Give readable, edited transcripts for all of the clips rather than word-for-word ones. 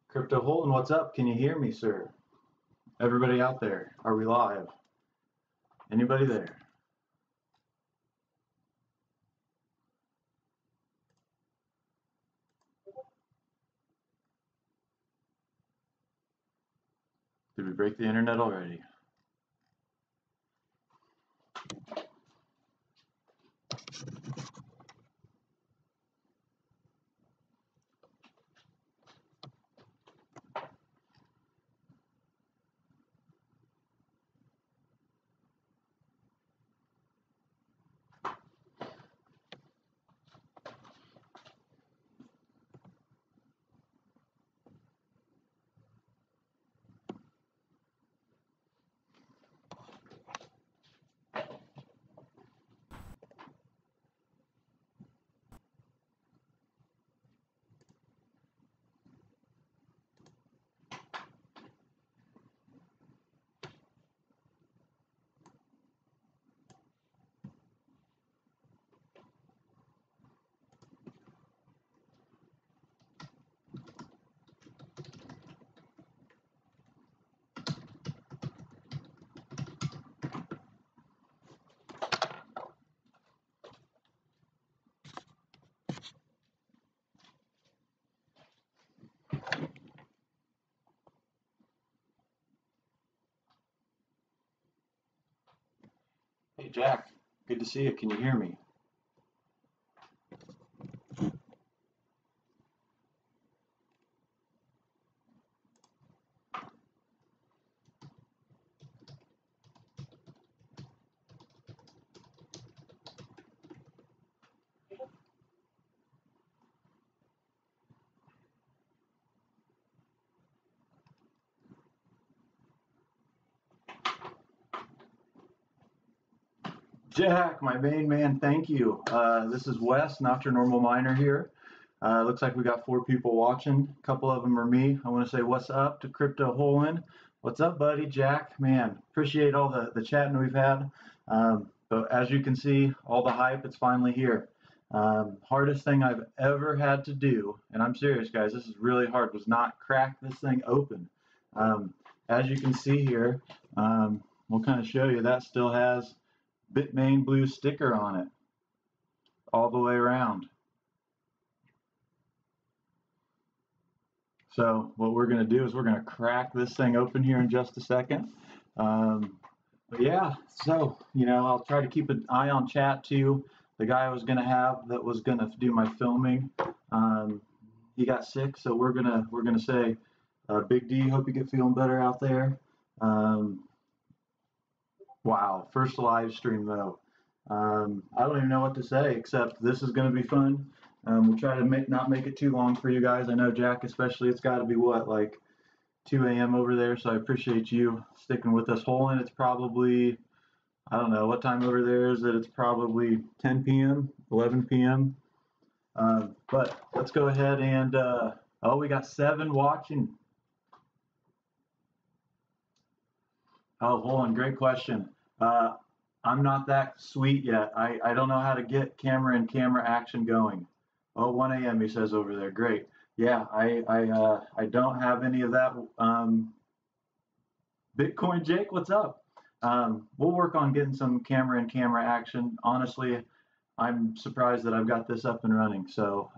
Crypto Holton, what's up? Can you hear me, sir? Everybody out there, are we live? Anybody there? Did we break the internet already? Hey Jack, good to see you. Can you hear me? Jack, my main man, thank you. This is Wes, Not Your Normal Miner here. Looks like we got 4 people watching. A couple of them are me. I want to say what's up to Crypto Hole-In. What's up, buddy? Jack, man, appreciate all the chatting we've had. But as you can see, all the hype, it's finally here. Hardest thing I've ever had to do, and I'm serious, guys, this is really hard, was not crack this thing open. As you can see here, we'll kind of show you that still has Bitmain blue sticker on it all the way around. So what we're going to do is we're going to crack this thing open here in just a second. But yeah, so, you know, I'll try to keep an eye on chat too. The guy I was going to have that was going to do my filming, he got sick, so we're gonna say, Big D, hope you get feeling better out there. Wow, first live stream though. I don't even know what to say except this is going to be fun. We'll try to not make it too long for you guys. I know Jack especially, it's got to be what, like 2 a.m. over there, so I appreciate you sticking with us. Hole-In, it's probably, I don't know what time over there is it. It's probably 10 p.m., 11 p.m. But let's go ahead and, oh, we got 7 watching. Oh, hold on, great question. I'm not that sweet yet. I don't know how to get camera and camera action going. Oh, 1 a.m. he says over there. Great. Yeah, I don't have any of that. Bitcoin Jake, what's up? We'll work on getting some camera and camera action. Honestly, I'm surprised that I've got this up and running. So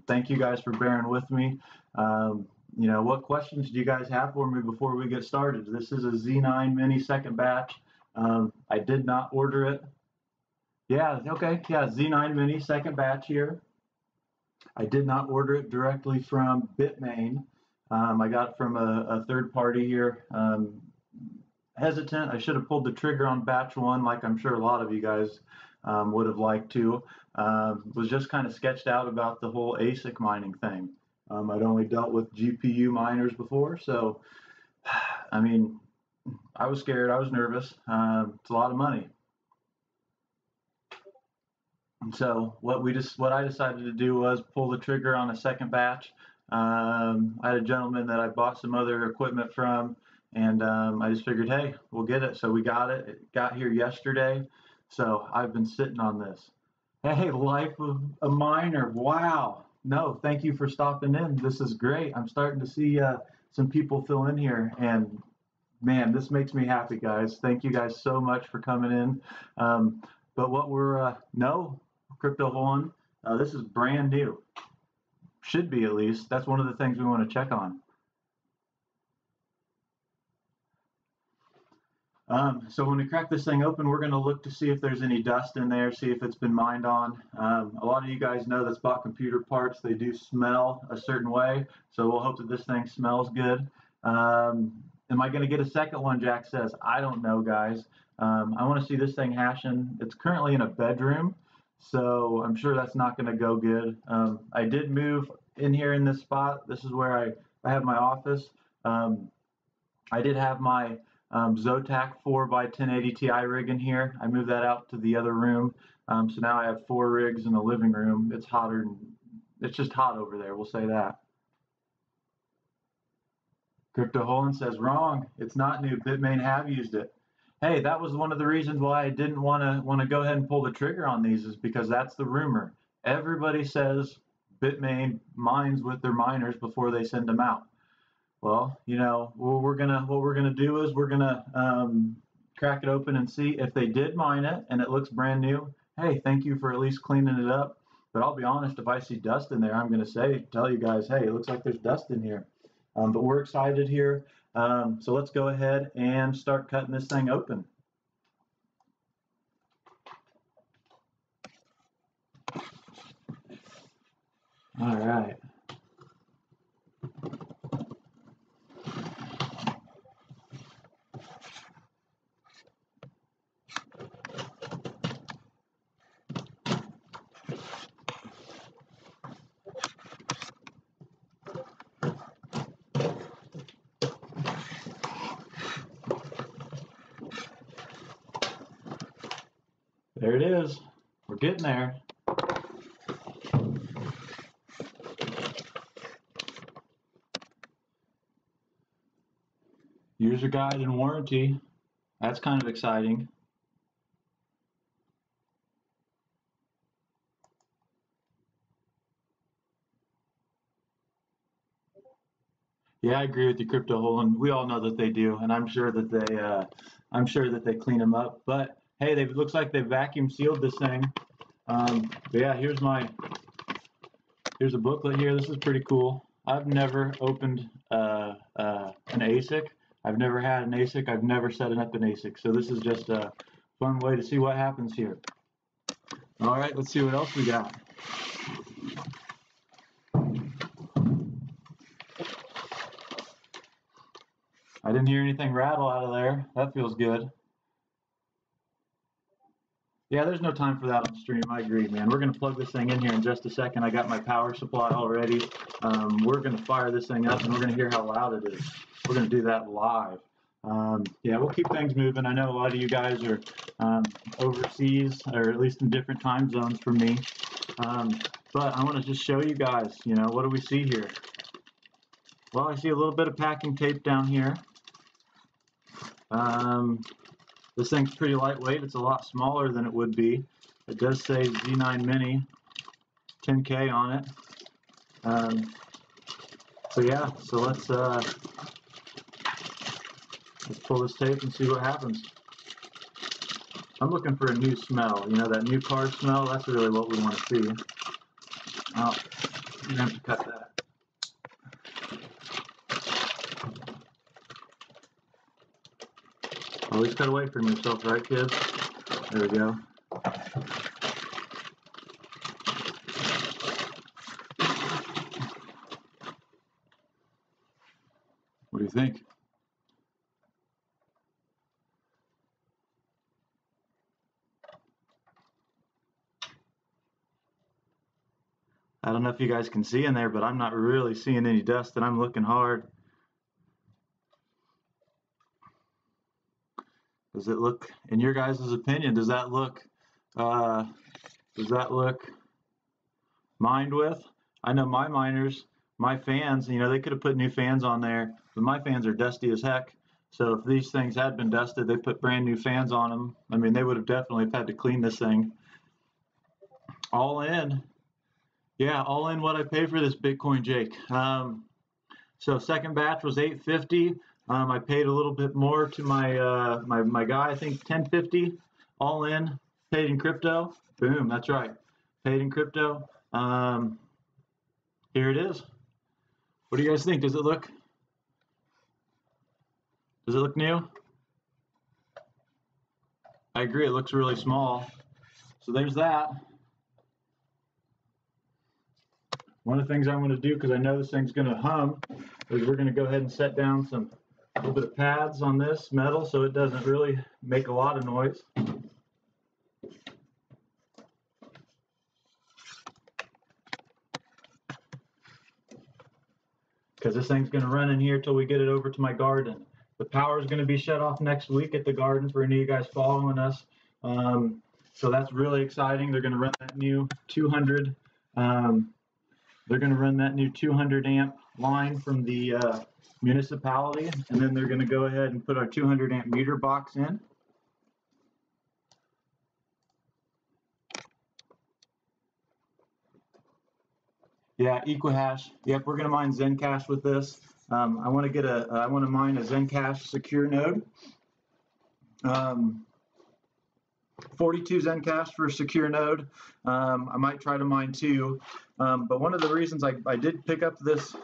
thank you guys for bearing with me. You know, what questions do you guys have for me before we get started? This is a Z9 mini second batch. I did not order it. Yeah, okay. Yeah, Z9 mini second batch here. I did not order it directly from Bitmain. I got it from a third party here. Hesitant. I should have pulled the trigger on batch 1, like I'm sure a lot of you guys would have liked to. Was just kind of sketched out about the whole ASIC mining thing. I'd only dealt with GPU miners before, so I mean, I was scared. I was nervous. It's a lot of money. And so what I decided to do was pull the trigger on a second batch. I had a gentleman that I bought some other equipment from, and I just figured, hey, we'll get it. So we got it. It got here yesterday. So I've been sitting on this. Hey, life of a miner. Wow. No, thank you for stopping in. This is great. I'm starting to see some people fill in here, and man, this makes me happy, guys. Thank you guys so much for coming in. But what we're, no, Crypto Hole-In, this is brand new. Should be, at least. That's one of the things we want to check on. So when we crack this thing open, we're going to look to see if there's any dust in there, see if it's been mined on. A lot of you guys know that's bought computer parts. They do smell a certain way, so we'll hope that this thing smells good. Am I going to get a second one, Jack says. I don't know, guys. I want to see this thing hashing. It's currently in a bedroom, so I'm sure that's not going to go good. I did move in here in this spot. This is where I have my office. I did have my Zotac 4x1080 Ti rig in here. I moved that out to the other room. So now I have 4 rigs in the living room. It's hotter. It's just hot over there. We'll say that. Crypto Hole-In says, wrong. It's not new. Bitmain have used it. Hey, that was one of the reasons why I didn't want to go ahead and pull the trigger on these, is because that's the rumor. Everybody says Bitmain mines with their miners before they send them out. Well, you know, what we're gonna do is we're gonna crack it open and see if they did mine it and it looks brand new. Hey, thank you for at least cleaning it up. But I'll be honest, if I see dust in there, I'm gonna tell you guys, hey, it looks like there's dust in here. But we're excited here. So let's go ahead and start cutting this thing open. All right. There it is. We're getting there. User guide and warranty. That's kind of exciting. Yeah, I agree with you, Crypto Hole, and we all know that they do, and I'm sure that they clean them up. But hey, it looks like they vacuum sealed this thing. But yeah, here's a booklet here. This is pretty cool. I've never opened an ASIC. I've never had an ASIC. I've never set up an ASIC. So this is just a fun way to see what happens here. All right, let's see what else we got. I didn't hear anything rattle out of there. That feels good. Yeah, there's no time for that on stream. I agree, man. We're going to plug this thing in here in just a second. I got my power supply already. We're going to fire this thing up, and we're going to hear how loud it is. We're going to do that live. Yeah, we'll keep things moving. I know a lot of you guys are overseas, or at least in different time zones from me. But I want to just show you guys, you know, what do we see here? Well, I see a little bit of packing tape down here. This thing's pretty lightweight. It's a lot smaller than it would be. It does say Z9 Mini 10K on it. So yeah, so let's pull this tape and see what happens. I'm looking for a new smell. You know, that new car smell. That's really what we want to see. Oh, you're gonna have to cut that. Always cut away from yourself, right, kids? There we go. What do you think? I don't know if you guys can see in there, but I'm not really seeing any dust, and I'm looking hard. Does it look, in your guys' opinion, does that look mined with? I know my miners, my fans, you know, they could have put new fans on there, but my fans are dusty as heck. So if these things had been dusted, they put brand new fans on them. I mean, they would have definitely had to clean this thing. All in, yeah, all in what I paid for this Bitcoin, Jake. So second batch was $850. I paid a little bit more to my my guy, I think $1050 all in, paid in crypto. Boom, that's right, paid in crypto. Here it is. What do you guys think? Does it look new? I agree, it looks really small. So there's that. One of the things I'm going to do, because I know this thing's going to hum, is we're going to go ahead and set down a little bit of pads on this metal so it doesn't really make a lot of noise. Because this thing's going to run in here till we get it over to my garden. The power is going to be shut off next week at the garden for any of you guys following us. So that's really exciting. They're going to run that new 200. They're going to run that new 200 amp line from the municipality, and then they're going to go ahead and put our 200 amp meter box in. Yeah, Equihash. Yep, we're going to mine Zencash with this. I want to mine a Zencash secure node. 42 Zencash for a secure node. I might try to mine 2. But one of the reasons I did pick up this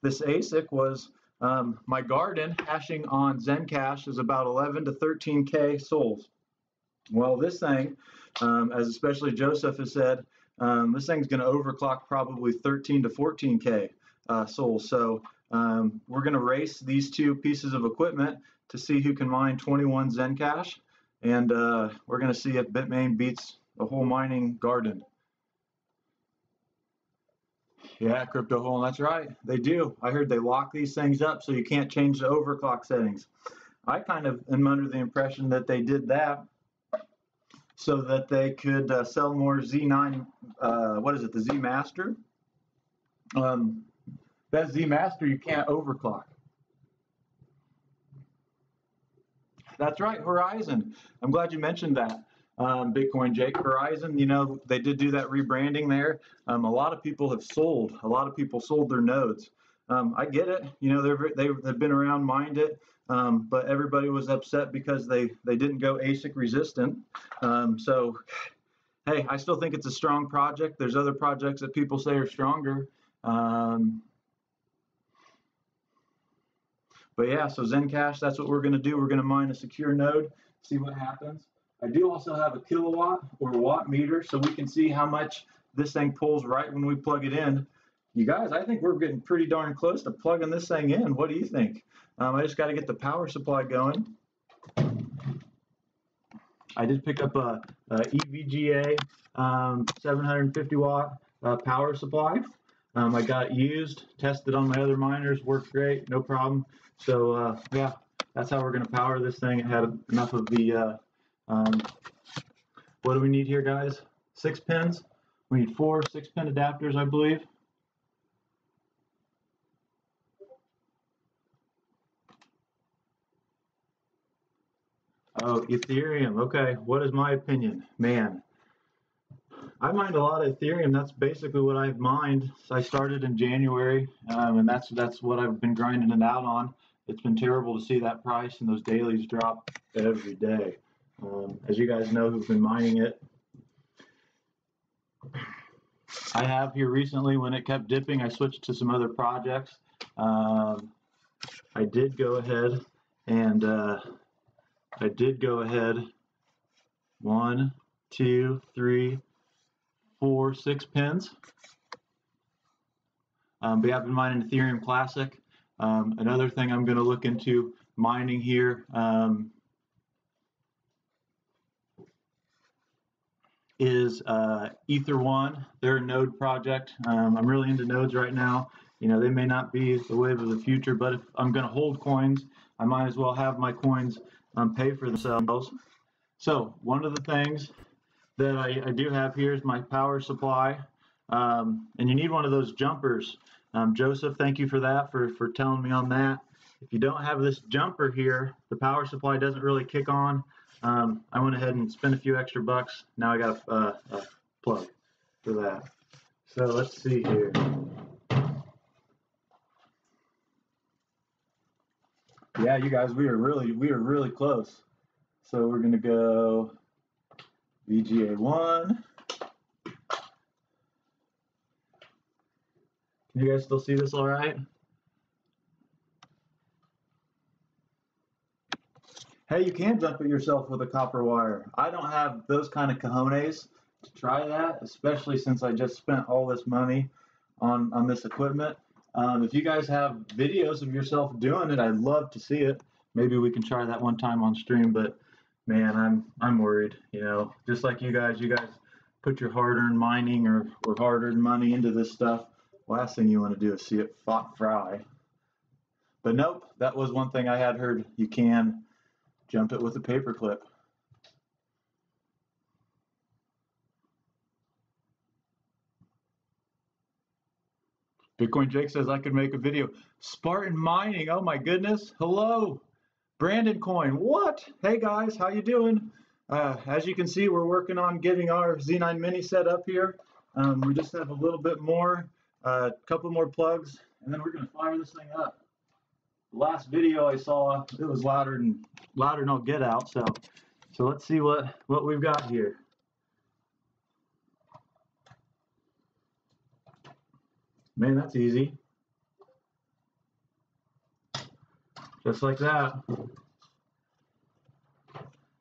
ASIC was my garden hashing on Zencash is about 11 to 13K souls. Well, this thing, as especially Joseph has said, this thing's going to overclock probably 13 to 14K souls. So we're going to race these two pieces of equipment to see who can mine 21 Zencash. And we're going to see if Bitmain beats the whole mining garden. Yeah, Crypto Hole, that's right. They do. I heard they lock these things up so you can't change the overclock settings. I kind of am under the impression that they did that so that they could sell more Z9, what is it, the Z Master? That Z Master you can't overclock. That's right, Horizon. I'm glad you mentioned that. Bitcoin Jake, Horizon, you know, they did do that rebranding there. A lot of people have sold. A lot of people sold their nodes. I get it. You know, they've been around, mined it, but everybody was upset because they didn't go ASIC resistant. So, hey, I still think it's a strong project. There's other projects that people say are stronger. But yeah, so Zencash, that's what we're going to do. We're going to mine a secure node, see what happens. I do also have a kilowatt or watt meter, so we can see how much this thing pulls right when we plug it in. You guys, I think we're getting pretty darn close to plugging this thing in. What do you think? I just got to get the power supply going. I did pick up a EVGA 750 watt power supply. I got it used, tested on my other miners, worked great, no problem. So yeah, that's how we're going to power this thing. It had enough of the, what do we need here, guys? 6 pins. We need 4 6-pin adapters, I believe. Oh, Ethereum. Okay, what is my opinion? Man, I mined a lot of Ethereum. That's basically what I've mined. So I started in January, and that's what I've been grinding it out on. It's been terrible to see that price and those dailies drop every day. As you guys know who've been mining it, I have here recently, when it kept dipping, I switched to some other projects. I did go ahead and 1, 2, 3, 4, 6 pins. But yeah, I've been mining Ethereum Classic. Another thing I'm going to look into mining here is Ether1. They're a node project. I'm really into nodes right now. You know, they may not be the wave of the future, but if I'm going to hold coins, I might as well have my coins pay for themselves. So one of the things that I do have here is my power supply, and you need one of those jumpers. Joseph, thank you for that, for telling me on that. If you don't have this jumper here, the power supply doesn't really kick on. I went ahead and spent a few extra bucks. Now I got a plug for that. So let's see here. Yeah, you guys, we are really close. So we're gonna go VGA1. Can you guys still see this all right? Hey, you can jump it yourself with a copper wire. I don't have those kind of cojones to try that, especially since I just spent all this money on this equipment. If you guys have videos of yourself doing it, I'd love to see it. Maybe we can try that one time on stream, but man, I'm worried, you know, just like you guys put your hard-earned mining or hard-earned money into this stuff. Last thing you want to do is see it fry. But nope, that was one thing I had heard. You can jump it with a paper clip. Bitcoin Jake says I could make a video. Spartan mining, oh my goodness. Hello, Brandon Coin. What? Hey guys, how you doing? As you can see, we're working on getting our Z9 Mini set up here. We just have a little bit more, a couple more plugs, and then we're going to fire this thing up. The last video I saw, it was louder than all get out. So let's see what we've got here. Man, that's easy. Just like that.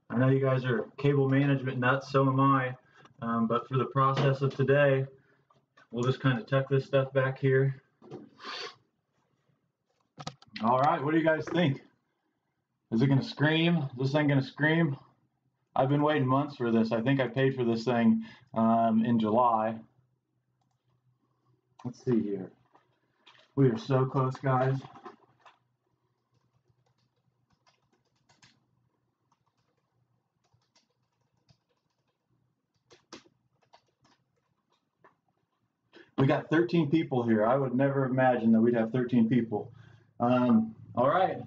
I know you guys are cable management nuts, so am I. But for the process of today, we'll just kind of tuck this stuff back here. All right, what do you guys think? Is it going to scream? Is this thing going to scream? I've been waiting months for this. I think I paid for this thing in July. Let's see here. We are so close, guys. We got 13 people here. I would never imagine that we'd have 13 people. All right.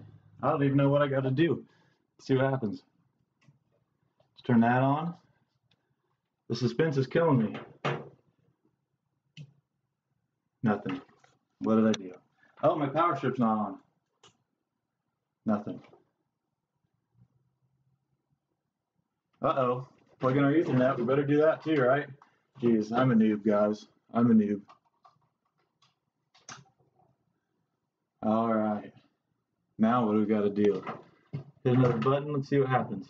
I don't even know what I got to do. See what happens. Let's turn that on. The suspense is killing me. Nothing. What did I do? Oh, my power strip's not on. Nothing. Uh-oh. Plug in our Ethernet. We better do that too, right? Jeez, I'm a noob, guys. I'm a noob. All right. Now what do we got to do? Hit another button. Let's see what happens.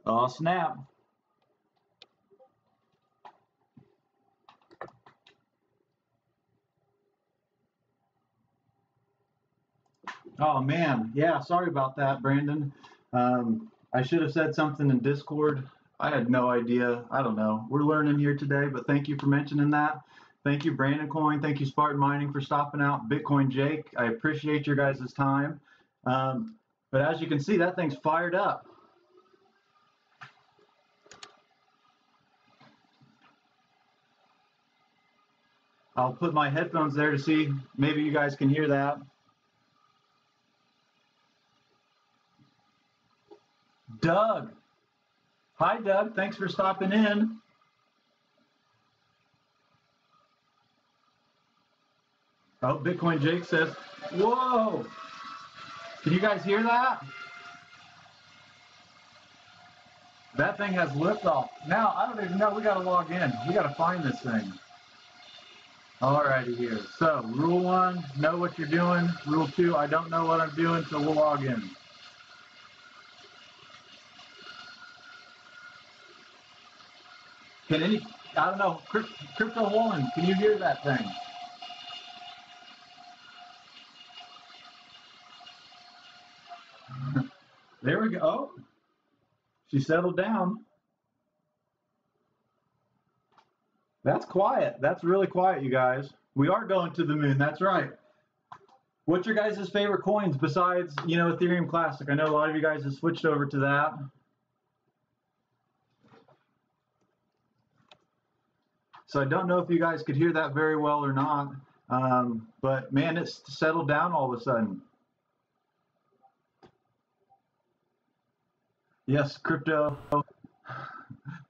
Oh, snap. Oh, man. Yeah, sorry about that, Brandon. I should have said something in Discord. I had no idea. I don't know. We're learning here today, but thank you for mentioning that. Thank you, Brandon Coin. Thank you, Spartan Mining, for stopping out. Bitcoin Jake, I appreciate your guys' time. But as you can see, that thing's fired up. I'll put my headphones there to see. Maybe you guys can hear that. Doug. Hi, Doug. Thanks for stopping in. Oh, Bitcoin Jake says, whoa. Can you guys hear that? That thing has liftoff. Now, I don't even know. We got to log in. We got to find this thing. Alrighty here. So, rule 1, know what you're doing. Rule 2, I don't know what I'm doing, so we'll log in. Can any, I don't know, Crypto Holland, can you hear that thing? There we go. Oh, she settled down. That's quiet. That's really quiet, you guys. We are going to the moon. That's right. What's your guys' favorite coins besides, you know, Ethereum Classic? I know a lot of you guys have switched over to that. So I don't know if you guys could hear that very well or not, but man, it's settled down all of a sudden. Yes, crypto.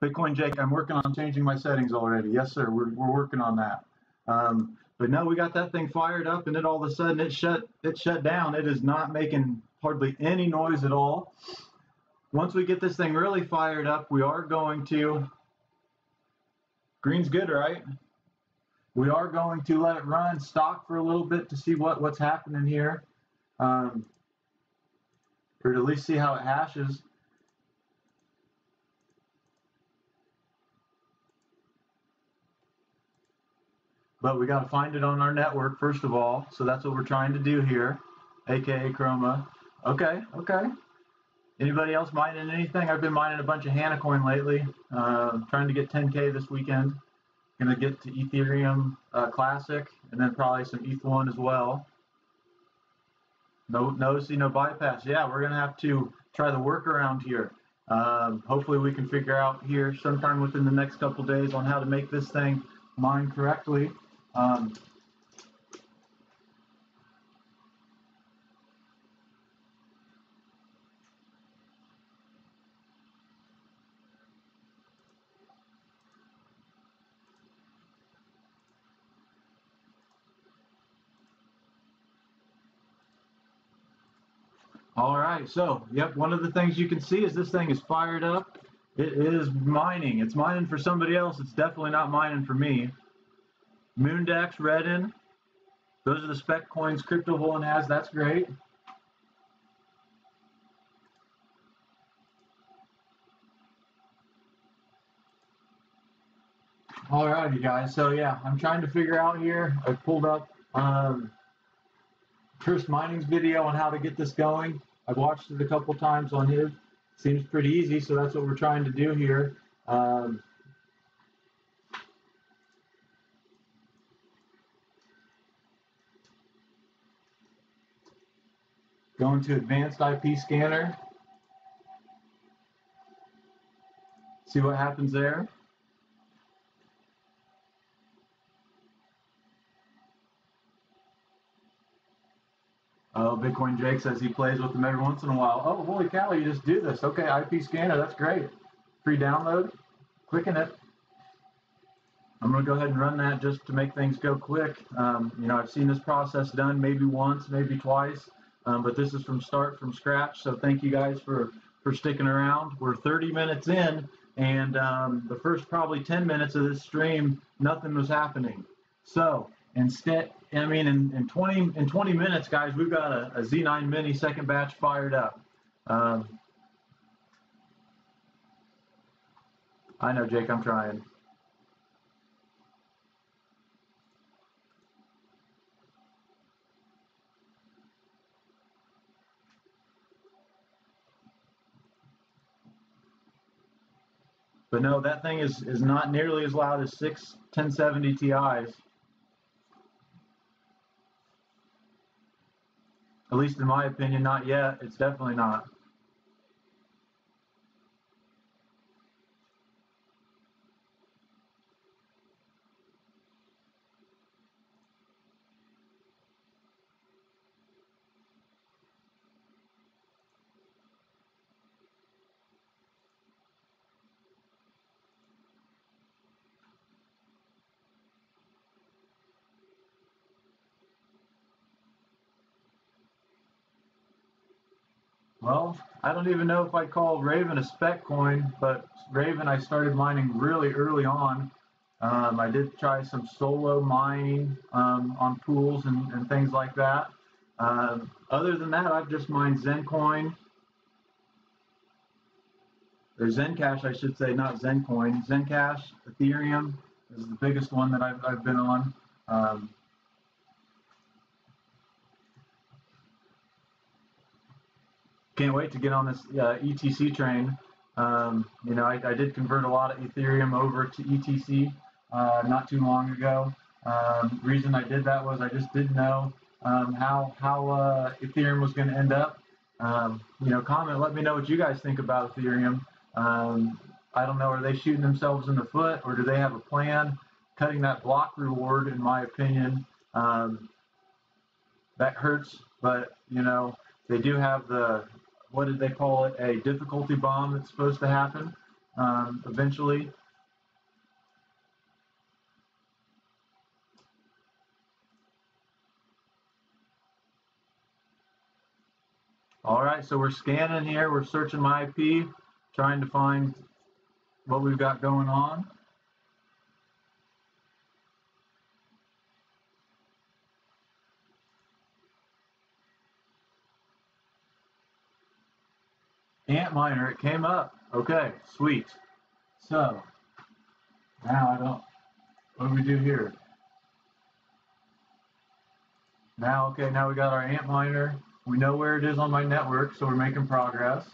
Bitcoin Jake, I'm working on changing my settings already. Yes, sir, we're working on that. But no, we got that thing fired up, and then all of a sudden it shut down. It is not making hardly any noise at all. Once we get this thing really fired up, we are going to, green's good, right? We are going to let it run stock for a little bit to see what's happening here, or to at least see how it hashes. But we got to find it on our network first of all, so that's what we're trying to do here, aka Chroma. Okay. Anybody else mining anything? I've been mining a bunch of Hana coin lately, trying to get 10K this weekend. Gonna get to Ethereum Classic, and then probably some ETH1 as well. No see, no bypass. Yeah, we're gonna have to try the workaround here. Hopefully we can figure out here sometime within the next couple days on how to make this thing mine correctly. All right, so, yep, one of the things you can see is this thing is fired up. It is mining. It's mining for somebody else. It's definitely not mining for me. Moondex, Redin, those are the spec coins Crypto Holland has. That's great. All right, you guys. So, yeah, I'm trying to figure out here. I pulled up Chris Mining's video on how to get this going. I've watched it a couple times on his. Seems pretty easy, so that's what we're trying to do here. Going to advanced IP scanner. See what happens there. Oh, Bitcoin Jake says he plays with them every once in a while. Oh, holy cow, you just do this. Okay, IP scanner, that's great. Free download, clicking it. I'm going to go ahead and run that just to make things go quick. You know, I've seen this process done maybe once, maybe twice, but this is from scratch. So thank you guys for sticking around. We're 30 minutes in, and the first probably 10 minutes of this stream, nothing was happening. So instead, I mean, in 20 minutes, guys, we've got a Z9 Mini second batch fired up. I know, Jake, I'm trying. But no, that thing is not nearly as loud as 6 1070 Ti's. At least in my opinion, not yet. It's definitely not. Well, I don't even know if I'd call Raven a spec coin, but Raven I started mining really early on. I did try some solo mining on pools and things like that. Other than that, I've just mined Zencoin, or Zencash, I should say, not Zencoin. Zencash, Ethereum is the biggest one that I've been on. Can't wait to get on this ETC train. You know, I did convert a lot of Ethereum over to ETC not too long ago. Reason I did that was I just didn't know how Ethereum was going to end up. You know, comment, let me know what you guys think about Ethereum. I don't know, are they shooting themselves in the foot, or do they have a plan? Cutting that block reward, in my opinion, that hurts, but you know, they do have the, what did they call it, a difficulty bomb that's supposed to happen eventually. All right, so we're scanning here, we're searching my IP, trying to find what we've got going on. Antminer, it came up. Okay, sweet. So now what do we do here? Now, okay, now we got our Antminer. We know where it is on my network, so we're making progress.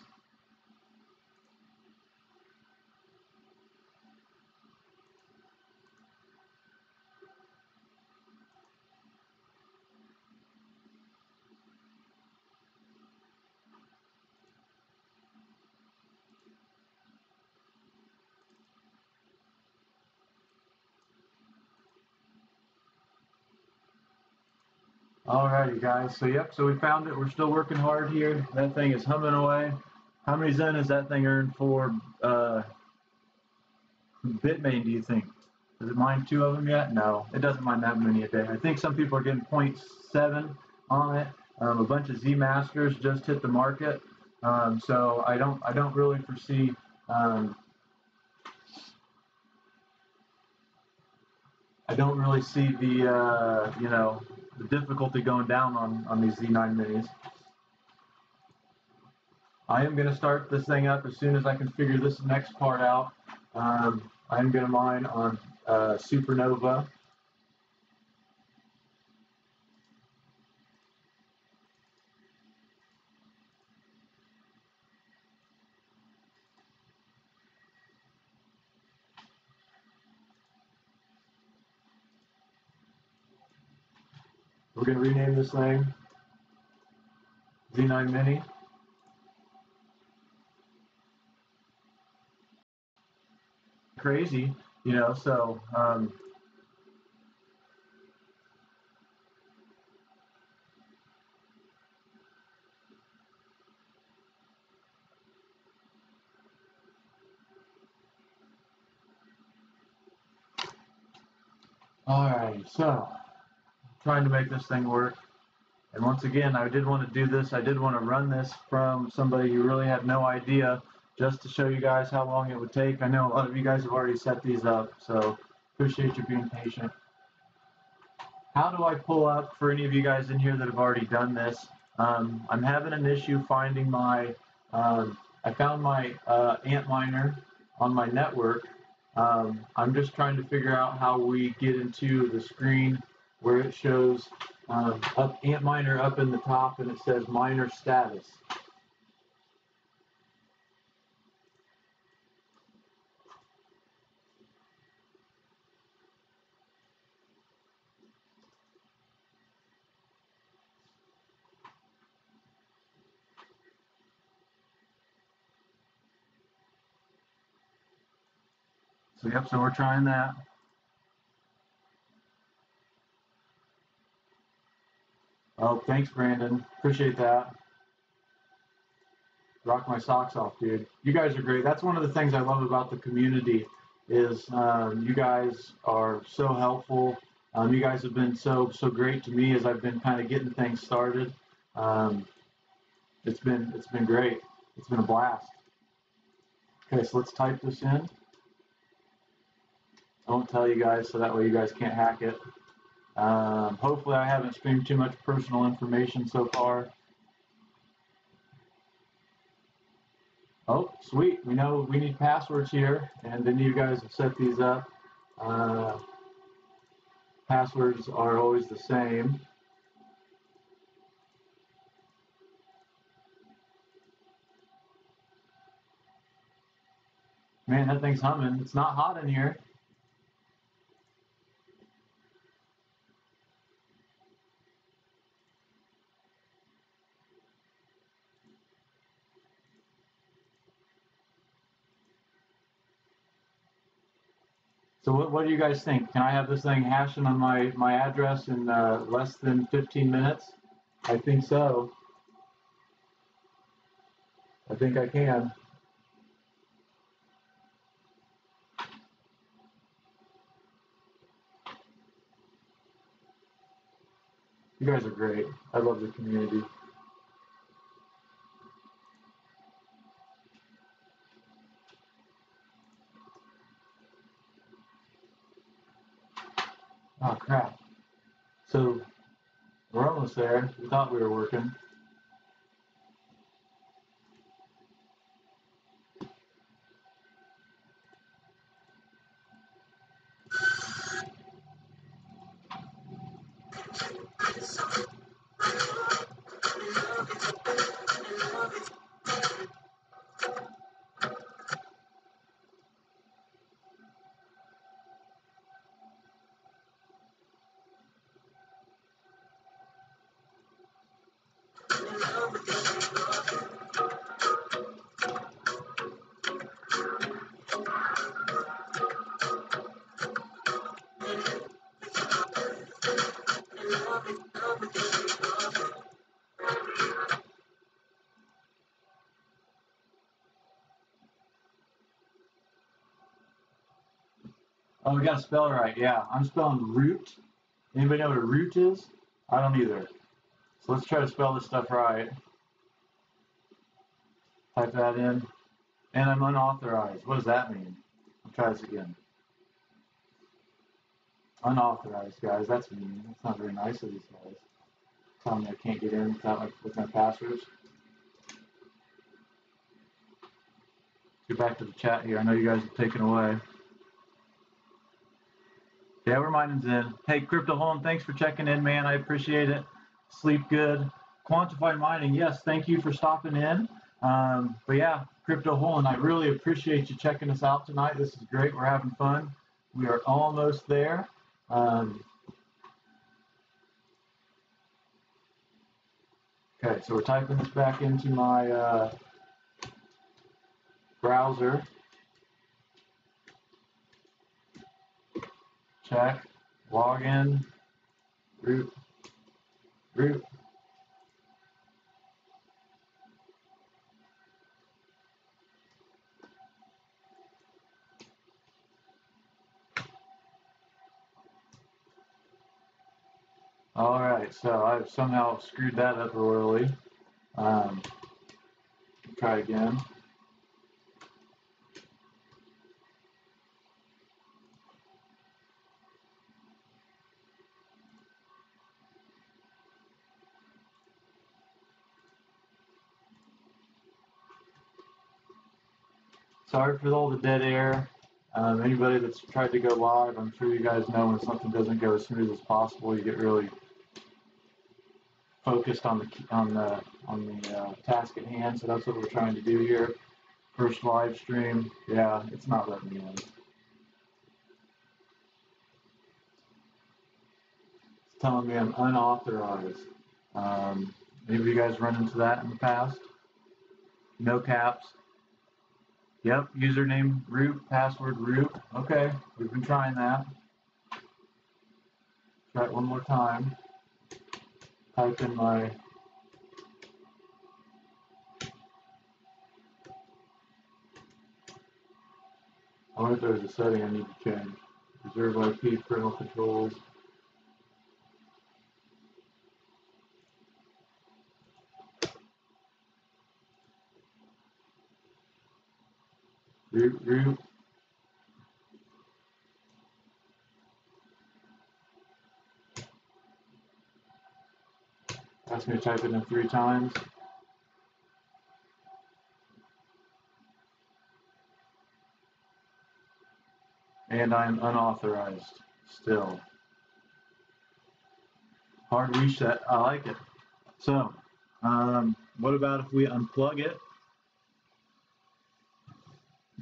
Alrighty, guys. So yep, so we found it. We're still working hard here. That thing is humming away. How many Zen has that thing earned for Bitmain, do you think? Does it mine 2 of them yet? No, it doesn't mine that many a day. I think some people are getting 0.7 on it. A bunch of Z Masters just hit the market. So I don't really foresee the you know, the difficulty going down on these Z9 minis. I am going to start this thing up as soon as I can figure this next part out. I'm going to mine on Supernova. We're going to rename this thing Z9 Mini. Crazy, you know, so Alright, so trying to make this thing work. And once again, I did want to do this. I did want to run this from somebody who really had no idea, just to show you guys how long it would take. I know a lot of you guys have already set these up, so appreciate you being patient. How do I pull up, for any of you guys in here that have already done this, I'm having an issue finding my, I found my Antminer on my network. I'm just trying to figure out how we get into the screen where it shows Antminer up in the top and it says miner status. So yep, so we're trying that. Oh, thanks, Brandon. Appreciate that. Rock my socks off, dude. You guys are great. That's one of the things I love about the community is you guys are so helpful. You guys have been so great to me as I've been kind of getting things started. It's been great. It's been a blast. Okay, so let's type this in. I won't tell you guys so that way you guys can't hack it. Hopefully I haven't streamed too much personal information so far. Oh, sweet. We know we need passwords here, and then you guys have set these up. Passwords are always the same. Man, that thing's humming. It's not hot in here. So what do you guys think? Can I have this thing hashing on my address in less than 15 minutes? I think so. I think I can. You guys are great. I love the community. Oh, crap. So we're almost there. We thought we were working. Oh, we got to spell it right. Yeah, I'm spelling root. Anybody know what a root is? I don't either. So let's try to spell this stuff right. Type that in. And I'm unauthorized. What does that mean? I'll try this again. Unauthorized, guys. That's mean. That's not very nice of these guys. Telling me I can't get in without with my passwords. Get back to the chat here. I know you guys have taken away. Yeah, we're mining's in. Hey, Crypto Home, thanks for checking in, man. I appreciate it. Sleep good. Quantify Mining, yes, thank you for stopping in. But yeah, Crypto Home, I really appreciate you checking us out tonight. This is great. We're having fun. We are almost there. Okay, so we're typing this back into my browser. Check, login, root. All right, so I've somehow screwed that up royally. Try again. Sorry for all the dead air. Anybody that's tried to go live, I'm sure you guys know when something doesn't go as smooth as possible, you get really focused on the task at hand. So that's what we're trying to do here. First live stream. Yeah, it's not letting me in. It's telling me I'm unauthorized. Any of you guys run into that in the past? No caps. Yep, username root, password root. Okay, we've been trying that. Try it one more time. Type in my I wonder if there's a setting I need to change. Reserve IP, parental controls. Root. Ask me to type it in 3 times. And I'm unauthorized still. Hard reset, I like it. So, what about if we unplug it?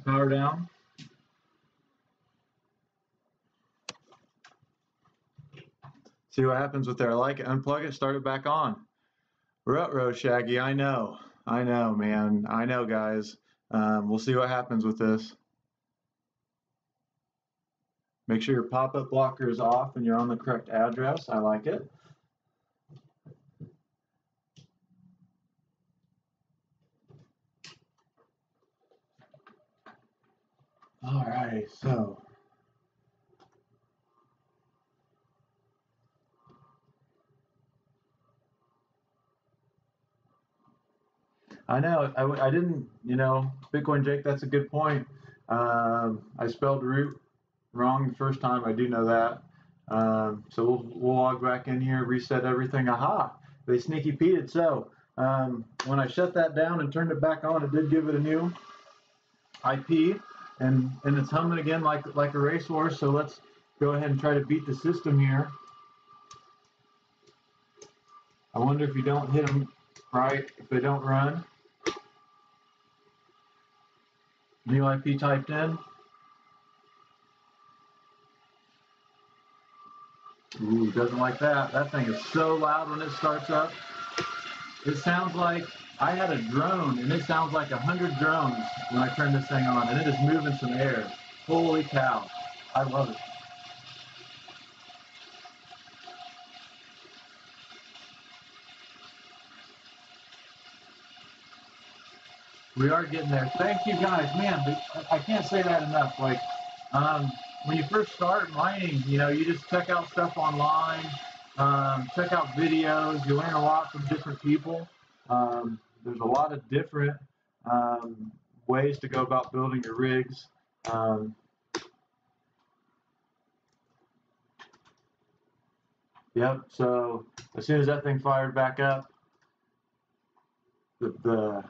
Power down. See what happens with there. I like it. Unplug it, start it back on. Ruh-roh, Shaggy, I know, man. I know, guys. We'll see what happens with this. Make sure your pop-up blocker is off and you're on the correct address. I like it. All right, so I know I didn't, Bitcoin Jake, that's a good point. I spelled root wrong the first time. I do know that. So we'll log back in here, reset everything. Aha! They sneaky peted. So when I shut that down and turned it back on, it did give it a new IP, and it's humming again like a racehorse. So let's go ahead and try to beat the system here. I wonder if you don't hit them right, if they don't run. New IP typed in. Ooh, doesn't like that. That thing is so loud when it starts up. It sounds like I had a drone, and it sounds like 100 drones when I turn this thing on, and it is moving some air. Holy cow. I love it. We are getting there. Thank you guys, man. I can't say that enough. Like, when you first start mining, you just check out stuff online, check out videos. You learn a lot from different people. There's a lot of different ways to go about building your rigs. Yep. So as soon as that thing fired back up, the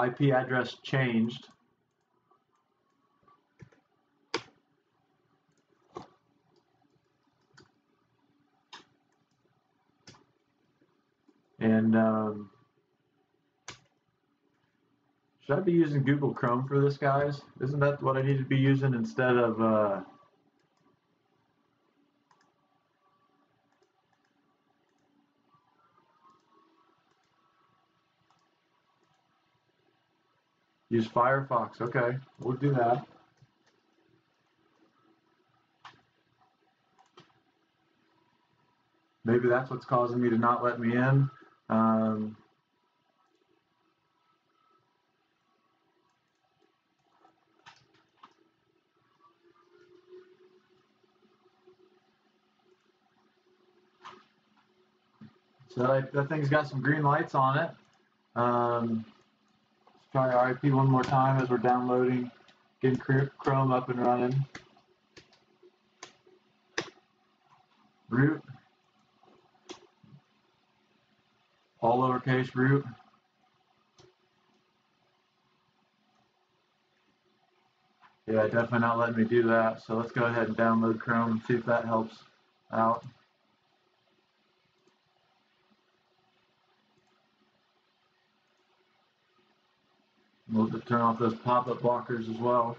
IP address changed. And should I be using Google Chrome for this, guys? Isn't that what I need to be using instead of use Firefox? Okay, we'll do that. Maybe that's what's causing me to not let me in. So that thing's got some green lights on it. Let's try RIP one more time as we're downloading, getting Chrome up and running. Root. All lowercase root. Yeah, definitely not letting me do that. So let's go ahead and download Chrome and see if that helps out. We'll just turn off those pop-up blockers as well.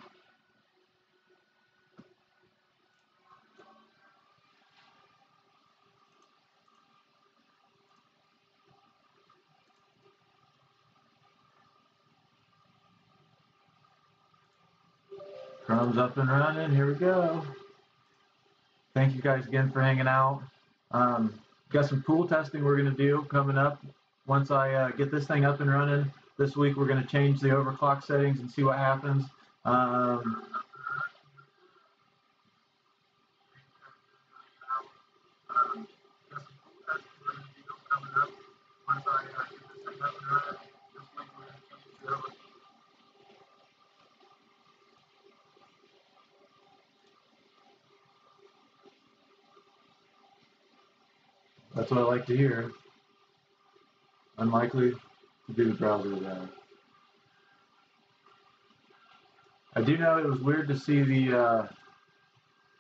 Chrome's up and running. Here we go. Thank you guys again for hanging out. Got some pool testing we're going to do coming up. Once I get this thing up and running this week, we're going to change the overclock settings and see what happens. That's what I like to hear. Unlikely to be the browser there. I do know it was weird to see the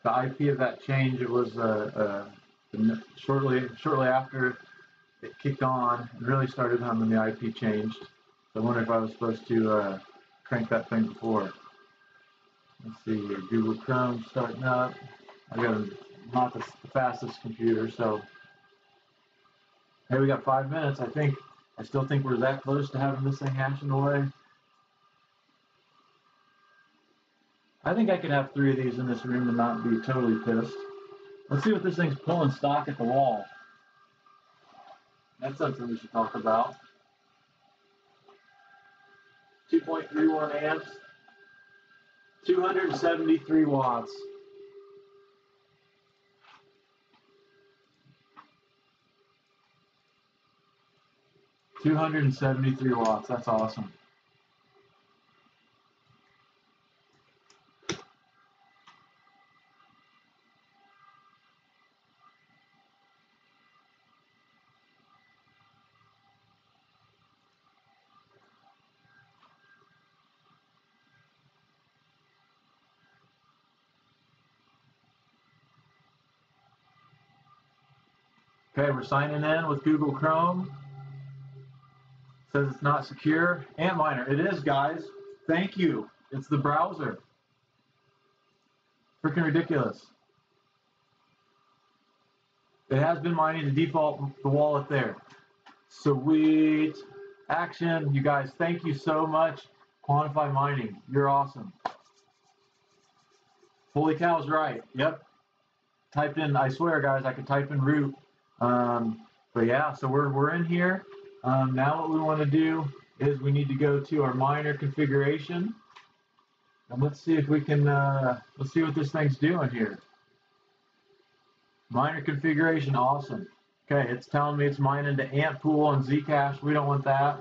IP of that change. It was shortly after it kicked on and really started humming, the IP changed. So I wonder if I was supposed to crank that thing before. Let's see here, Google Chrome starting up. I got not the fastest computer, so hey, we got 5 minutes. I still think we're that close to having this thing hashing away. I think I could have 3 of these in this room and not be totally pissed. Let's see what this thing's pulling stock at the wall. That's something we should talk about. 2.31 amps, 273 watts. $273 watts, that's awesome. Okay, we're signing in with Google Chrome. Says it's not secure. Antminer, it is, guys. Thank you. It's the browser. Freaking ridiculous. It has been mining to default the wallet there. Sweet. Action, you guys. Thank you so much. Quantify Mining, you're awesome. Holy cow's right. Yep. Typed in, I swear, guys, I could type in root. But yeah, so we're in here. Now what we want to do is we need to go to our miner configuration, and let's see if we can let's see what this thing's doing here. Miner configuration, awesome. Okay, it's telling me it's mining to Ant Pool and Zcash. We don't want that.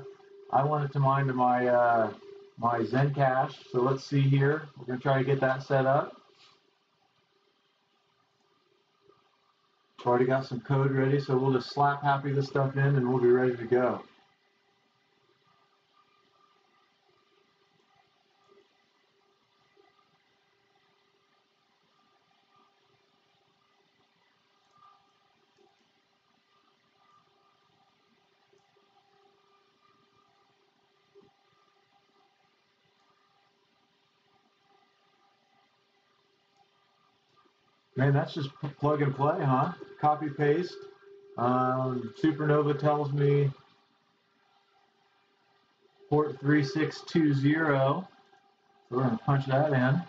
I want it to mine to my my Zencash. So let's see here. We're gonna try to get that set up. Already got some code ready, so we'll just slap happy this stuff in and we'll be ready to go. Man, that's just plug and play, huh? Copy paste. Supernova tells me port 3620. So we're going to punch that in.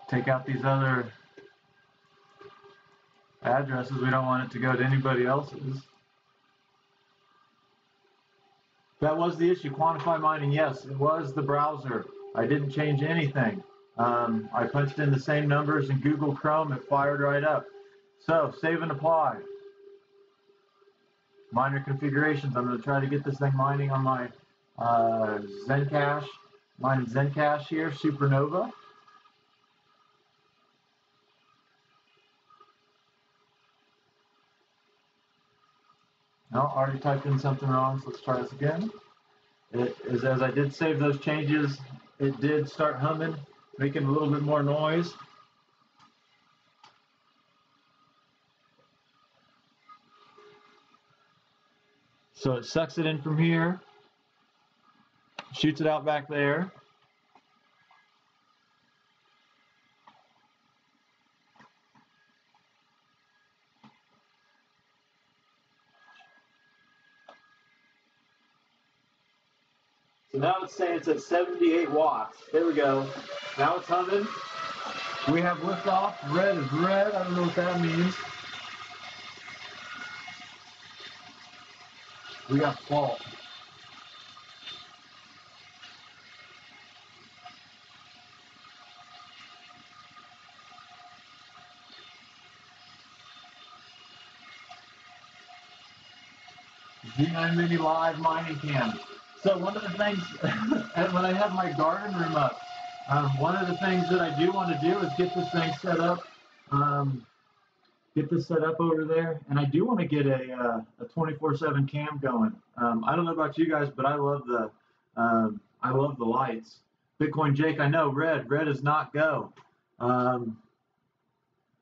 take out these other addresses. We don't want it to go to anybody else's. That was the issue. Quantify mining, yes, it was the browser. I didn't change anything. I punched in the same numbers in Google Chrome. It fired right up. So save and apply. Miner configurations. I'm going to try to get this thing mining on my Zencash. Mining Zencash here, Supernova. No, already typed in something wrong, so let's try this again. It is, as I did save those changes, it did start humming, making a little bit more noise. So it sucks it in from here, shoots it out back there. So now it's saying it's at 78 watts. There we go. Now it's humming. We have liftoff. Red is red. I don't know what that means. We got fault. Z9 Mini Live mining cam. So one of the things, when I have my garden room up, one of the things that I do want to do is get this thing set up, over there, and I do want to get a 24/7 cam going. I don't know about you guys, but I love the lights. Bitcoin Jake, I know red is not go.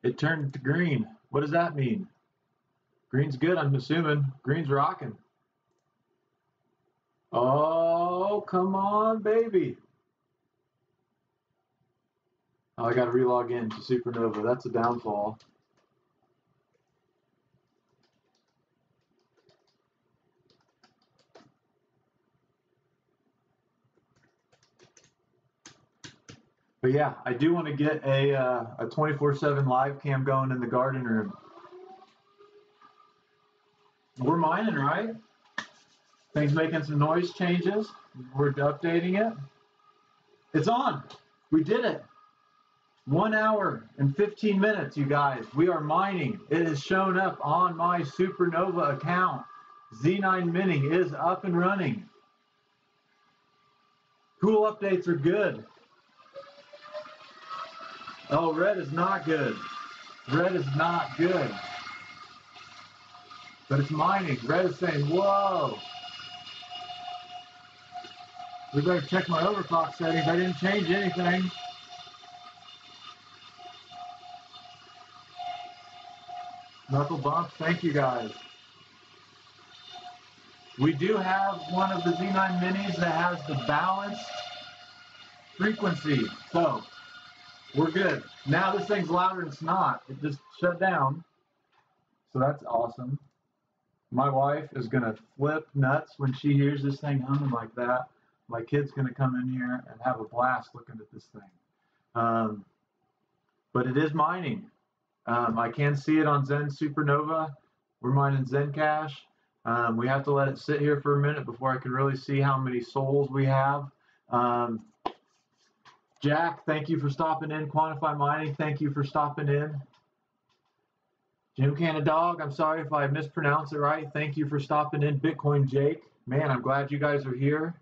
It turned to green. What does that mean? Green's good, I'm assuming. Green's rocking. Oh, come on, baby. Oh, I got to relog in to Supernova. That's a downfall. But yeah, I do want to get a 24/7 live cam going in the garden room. We're mining, right? Things making some noise changes. We're updating it. It's on. We did it. 1 hour and 15 minutes, you guys. We are mining. It has shown up on my Supernova account. Z9 Mini is up and running. Cool updates are good. Oh, red is not good. Red is not good. But it's mining. Red is saying, whoa. We better check my overclock settings. I didn't change anything. Knuckle bump. Thank you guys. We do have one of the Z9 Minis that has the balanced frequency. So we're good. Now this thing's louder than snot. It just shut down. So that's awesome. My wife is going to flip nuts when she hears this thing humming like that. My kid's going to come in here and have a blast looking at this thing. But it is mining. I can see it on Zen Supernova. We're mining Zencash. We have to let it sit here for a minute before I can really see how many souls we have. Jack, thank you for stopping in. Quantify Mining, thank you for stopping in. Jim Canadog, I'm sorry if I mispronounce it right. Thank you for stopping in. Bitcoin Jake, man, I'm glad you guys are here.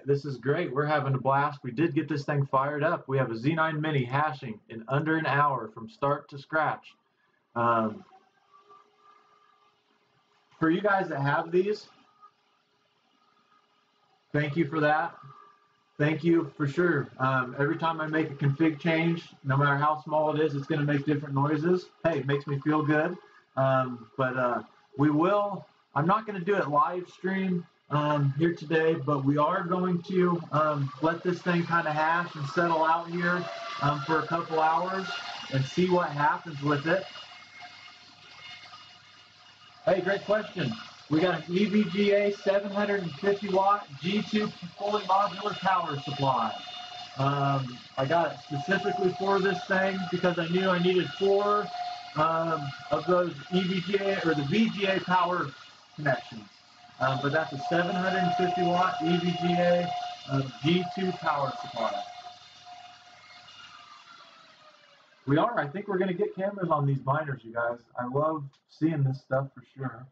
This is great. We're having a blast. We did get this thing fired up. We have a Z9 Mini hashing in under an hour from start to scratch. For you guys that have these, thank you for that. Thank you for sure. Every time I make a config change, no matter how small it is, it's going to make different noises. Hey, it makes me feel good. We will, I'm not going to do it live stream here today, but we are going to let this thing kind of hash and settle out here for a couple hours and see what happens with it. Hey, great question. We got an EVGA 750 watt G2 fully modular power supply. I got it specifically for this thing because I knew I needed 4 of those EVGA or the VGA power connections. But that's a 750 watt EVGA G2 power supply. I think we're going to get cameras on these miners, you guys. I love seeing this stuff for sure.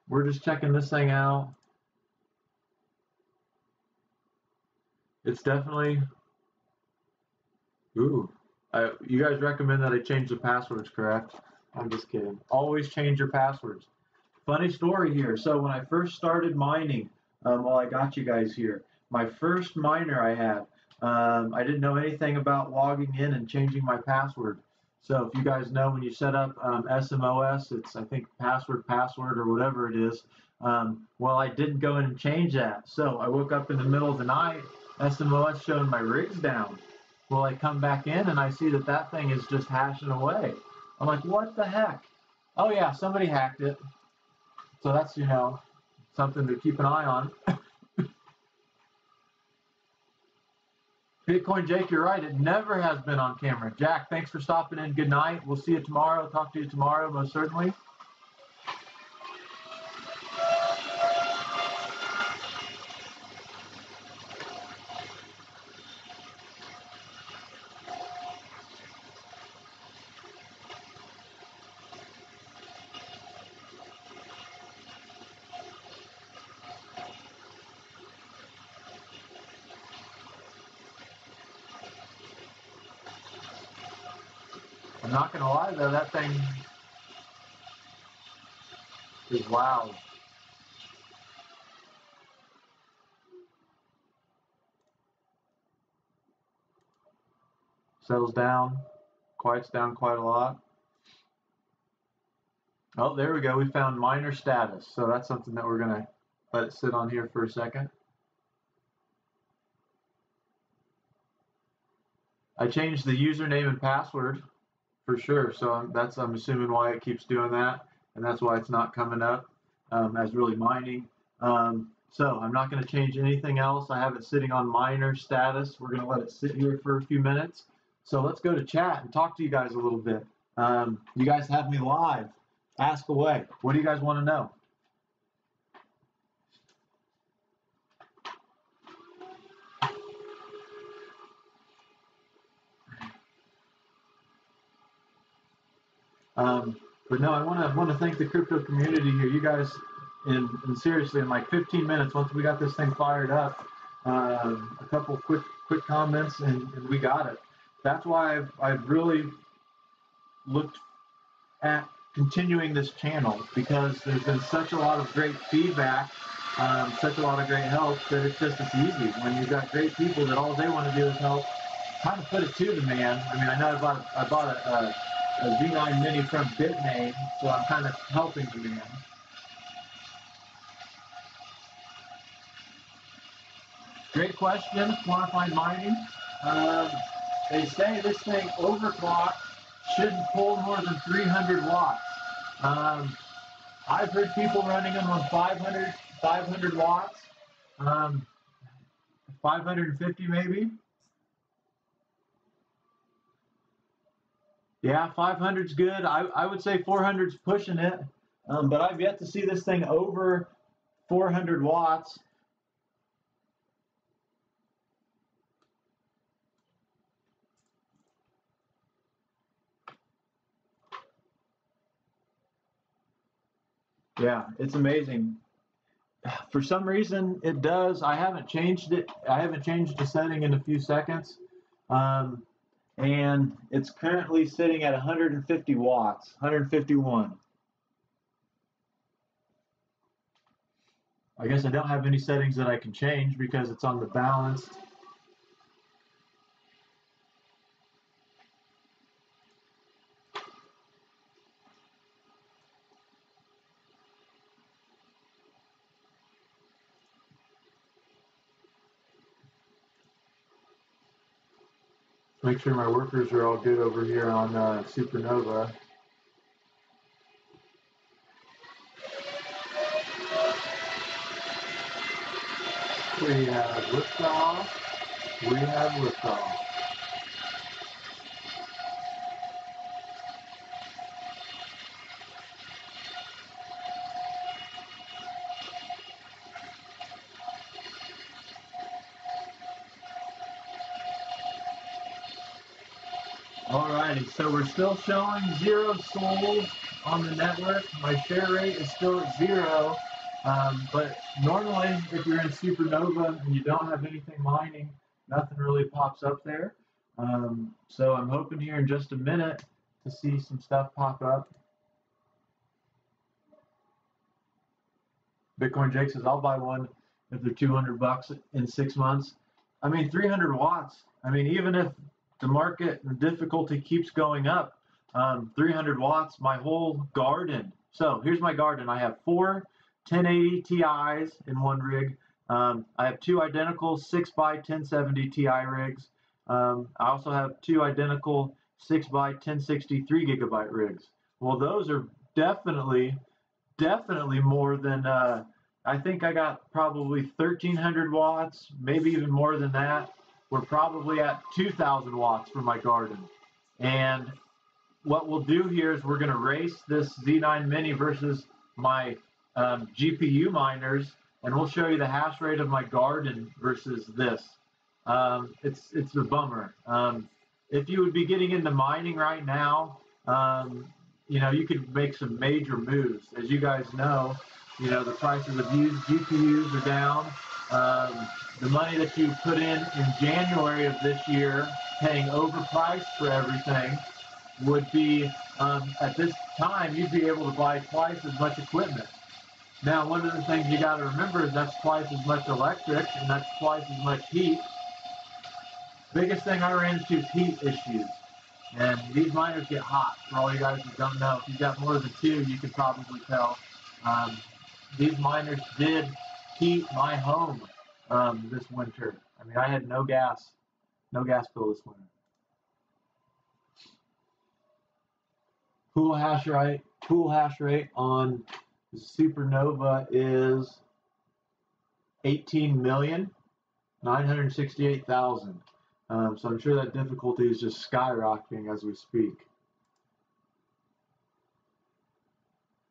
We're just checking this thing out. It's definitely, you guys recommend that I change the passwords, correct? I'm just kidding. Always change your passwords. Funny story here. So when I first started mining, while I got you guys here, my first miner I had, I didn't know anything about logging in and changing my password. So if you guys know, when you set up SMOS, it's I think password or whatever it is. Well, I didn't go in and change that. So I woke up in the middle of the night, SMOS showing my rigs down. Well, I come back in and I see that that thing is just hashing away. I'm like, what the heck? Oh yeah, somebody hacked it. So that's, you know, something to keep an eye on. Bitcoin Jake, you're right. It never has been on camera. Jack, thanks for stopping in. Good night. We'll see you tomorrow. Talk to you tomorrow, most certainly. I'm not going to lie, though, that thing is loud. Settles down, quiets down quite a lot. Oh, there we go. We found miner status. So that's something that we're going to let it sit on here for a second. I changed the username and password for sure. So I'm assuming why it keeps doing that. And that's why it's not coming up as really mining. So I'm not going to change anything else. I have it sitting on miner status. We're going to let it sit here for a few minutes. So let's go to chat and talk to you guys a little bit. You guys have me live. Ask away. What do you guys want to know? But no, I want to thank the crypto community here. You guys, and seriously, in like 15 minutes, once we got this thing fired up, a couple quick comments, and we got it. That's why I've really looked at continuing this channel, because there's been such a lot of great feedback, such a lot of great help, that it's easy when you've got great people that all they want to do is help. Kind of put it to the man. I mean, I know I bought a Z9 Mini from Bitmain, so I'm kind of helping the man. Great question. Quantified mining. They say this thing overclock shouldn't pull more than 300 watts. I've heard people running them on 500 watts, 550 maybe. Yeah, 500's good. I would say 400's pushing it, but I've yet to see this thing over 400 watts. Yeah, it's amazing. For some reason, it does. I haven't changed it. I haven't changed the setting in a few seconds. And it's currently sitting at 150 watts, 151. I guess I don't have any settings that I can change because it's on the balanced. Make sure my workers are all good over here on Supernova. We have liftoff. We have liftoff. Alrighty, so we're still showing 0 souls on the network. My share rate is still at 0, but normally if you're in Supernova and you don't have anything mining, nothing really pops up there. So I'm hoping here in just a minute to see some stuff pop up. Bitcoin Jake says, I'll buy one if they're 200 bucks in 6 months. I mean, 300 watts. I mean, even if the market and difficulty keeps going up, 300 watts, my whole garden. So here's my garden. I have 4 1080 Ti's in one rig. I have 2 identical 6x1070 Ti rigs. I also have 2 identical 6x1060 3 gigabyte rigs. Well, those are definitely more than, I think I got probably 1,300 watts, maybe even more than that. We're probably at 2,000 watts for my garden. And what we'll do here is we're going to race this Z9 Mini versus my GPU miners, and we'll show you the hash rate of my garden versus this. It's a bummer. If you would be getting into mining right now, you know, you could make some major moves. As you guys know, you know, the prices of used GPUs are down. The money that you put in January of this year, paying overpriced for everything, would be, at this time, you'd be able to buy twice as much equipment. Now, one of the things you got to remember is that's twice as much electric, and that's twice as much heat. Biggest thing I ran into is heat issues. And these miners get hot. For all you guys who don't know, if you've got more than 2, you can probably tell. These miners did heat my home this winter. I mean, I had no gas bill this winter. Pool hash rate on Supernova is 18,968,000. So I'm sure that difficulty is just skyrocketing as we speak.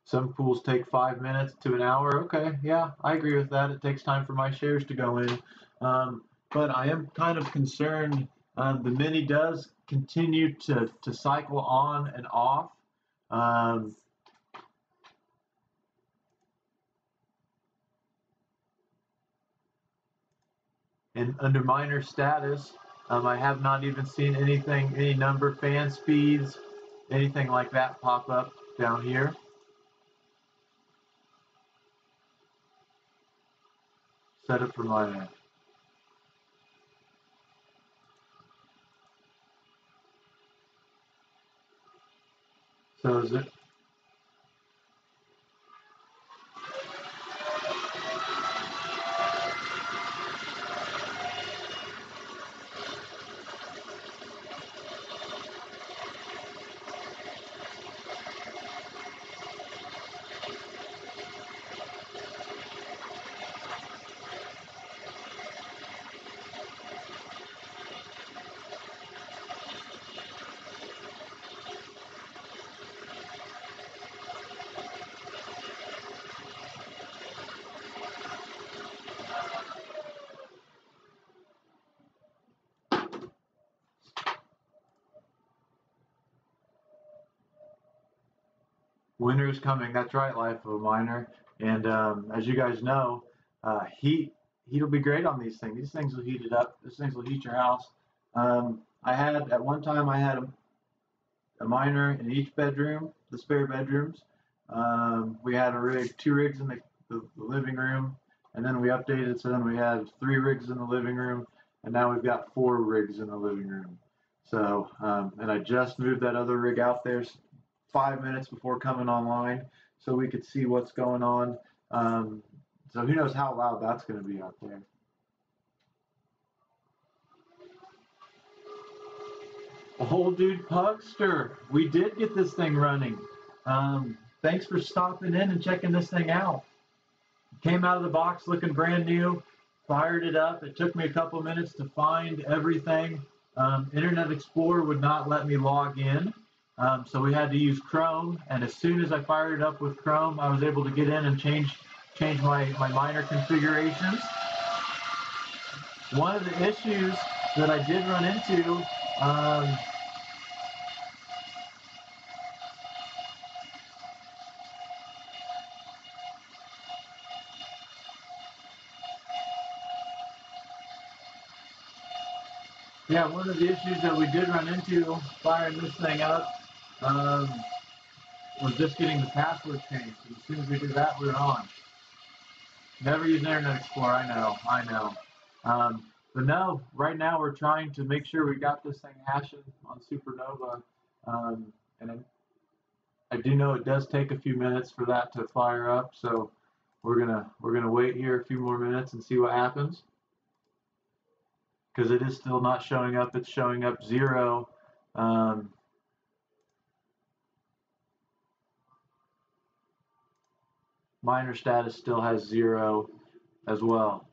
Some pools take 5 minutes to an hour. Okay, yeah, I agree with that. It takes time for my shares to go in. But I am kind of concerned. The Mini does continue to cycle on and off. And under miner status, I have not even seen anything, any number, fan speeds, anything like that pop up down here. Set up for miner. So is it? Winter is coming. That's right, life of a miner. And as you guys know, heat will be great on these things. These things will heat it up. These things will heat your house. I had at one time I had a miner in each bedroom, the spare bedrooms. We had a 2 rigs in the living room, and then we updated. So then we had 3 rigs in the living room, and now we've got 4 rigs in the living room. So and I just moved that other rig out there 5 minutes before coming online, so we could see what's going on. So who knows how loud that's going to be out there. Old dude Pugster, we did get this thing running. Thanks for stopping in and checking this thing out. Came out of the box looking brand new. fired it up. It took me a couple minutes to find everything. Internet Explorer would not let me log in, so we had to use Chrome. And as soon as I fired it up with Chrome, I was able to get in and change my miner configurations. One of the issues that I did run into, one of the issues that we did run into firing this thing up was just getting the password changed. And as soon as we did that, we were on. Never use Internet Explorer, I know. But no, right now we're trying to make sure we got this thing hashing on Supernova. And I do know it does take a few minutes for that to fire up, so we're gonna wait here a few more minutes and see what happens. Because it is still not showing up, it's showing up 0. Miner status still has 0 as well.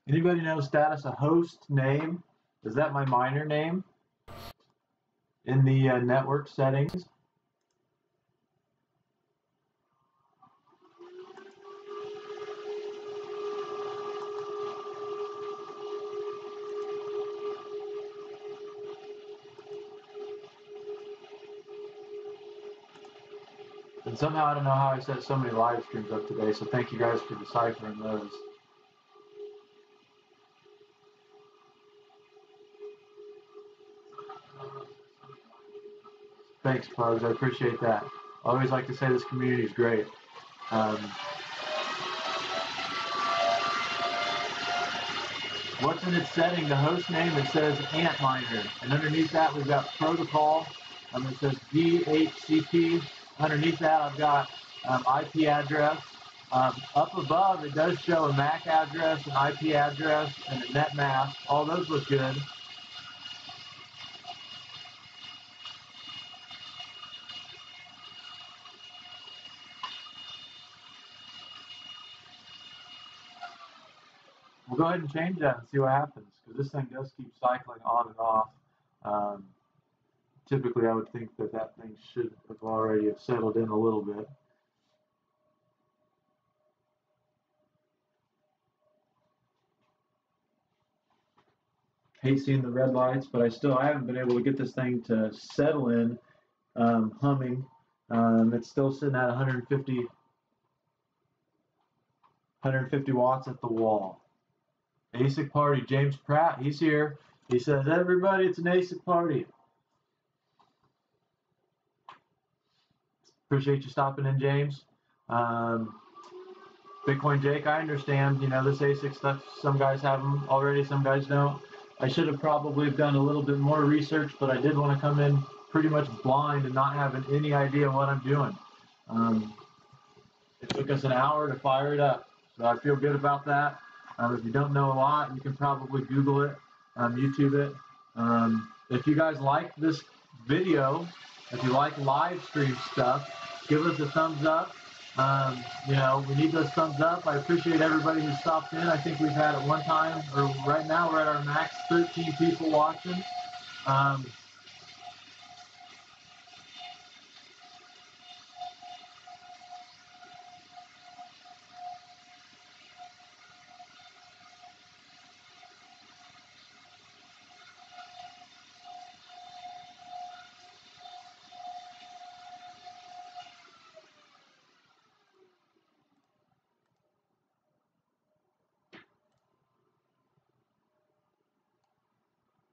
Anybody know status a host name? Is that my miner name in the network settings? And somehow I don't know how I set so many live streams up today, so thank you guys for deciphering those. Thanks, Pugs. I appreciate that. I always like to say this community is great. What's in its setting? The host name, it says Antminer. And underneath that, we've got protocol. It says DHCP. Underneath that, I've got IP address. Up above, it does show a MAC address, an IP address, and a net mask. All those look good. We'll go ahead and change that and see what happens, because this thing does keep cycling on and off. Typically, I would think that that thing should have already settled in a little bit. Hate seeing the red lights, but I haven't been able to get this thing to settle in humming. It's still sitting at 150 watts at the wall. ASIC party, James Pratt, he's here. He says, everybody, it's an ASIC party. Appreciate you stopping in, James. Bitcoin Jake, I understand, you know, this ASIC stuff, some guys have them already, some guys don't. I should have probably done a little bit more research, but I did want to come in pretty much blind and not having any idea what I'm doing. It took us an hour to fire it up, so I feel good about that. If you don't know a lot, you can probably Google it, YouTube it. If you guys like this video, if you like live stream stuff, give us a thumbs up. You know, we need those thumbs up. I appreciate everybody who stopped in. I think we've had at one time, or right now we're at our max 13 people watching.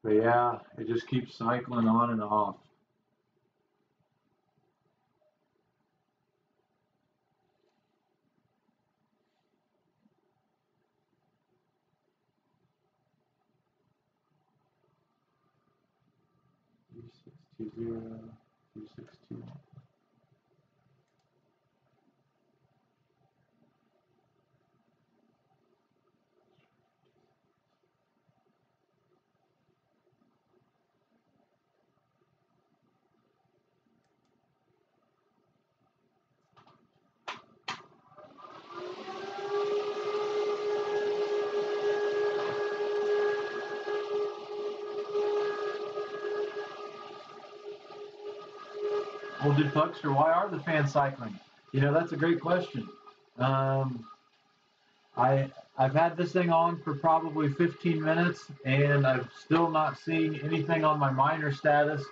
But yeah, it just keeps cycling on and off. E620, E620. Gilded Puckster, why are the fans cycling? You know, that's a great question. I've had this thing on for probably 15 minutes, and I've still not seen anything on my miner status.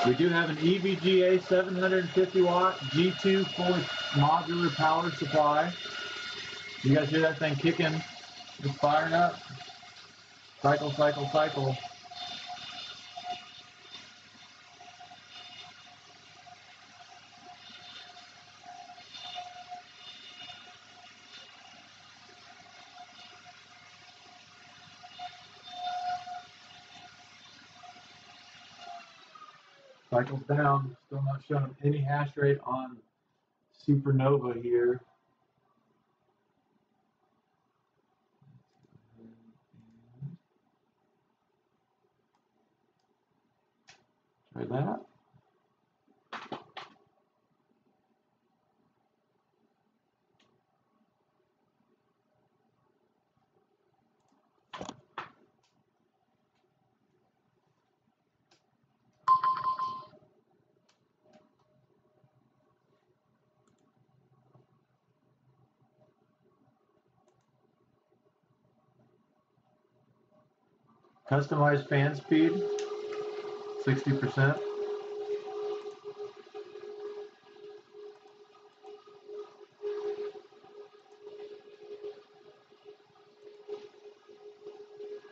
We do have an EVGA 750 watt G2 fully modular power supply. You guys hear that thing kicking? It's firing up. Cycle, cycle, cycle. Cycles down, still not showing any hash rate on Supernova here. Try that. Customized fan speed, 60%.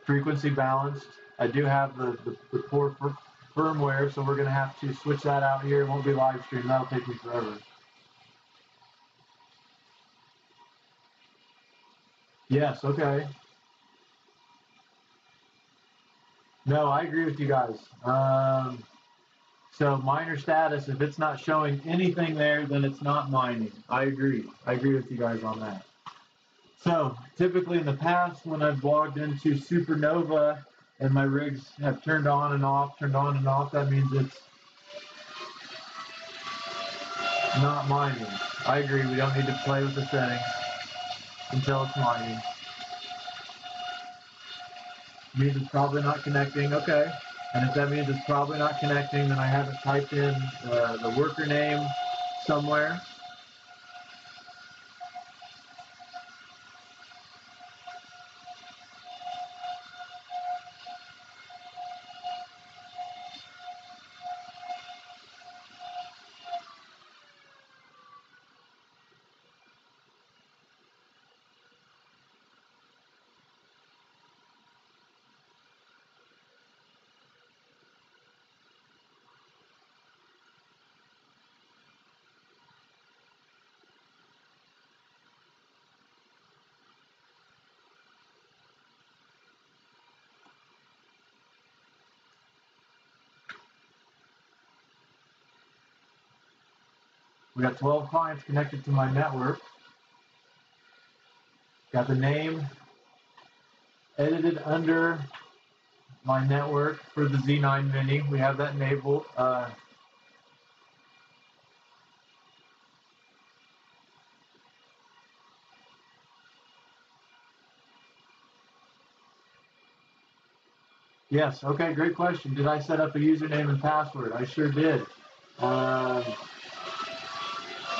Frequency balanced. I do have the poor firmware, so we're going to have to switch that out here. It won't be live stream. That'll take me forever. Yes, okay. No, I agree with you guys. So miner status, if it's not showing anything there, then it's not mining. I agree. I agree with you guys on that. So typically in the past, when I've logged into Supernova and my rigs have turned on and off, that means it's not mining. I agree. We don't need to play with the settings until it's mining. Means it's probably not connecting. Okay. And if that means it's probably not connecting, then I haven't typed in the worker name somewhere. We got 12 clients connected to my network. Got the name edited under my network for the Z9 Mini. We have that enabled. Yes, okay, great question. Did I set up a username and password? I sure did.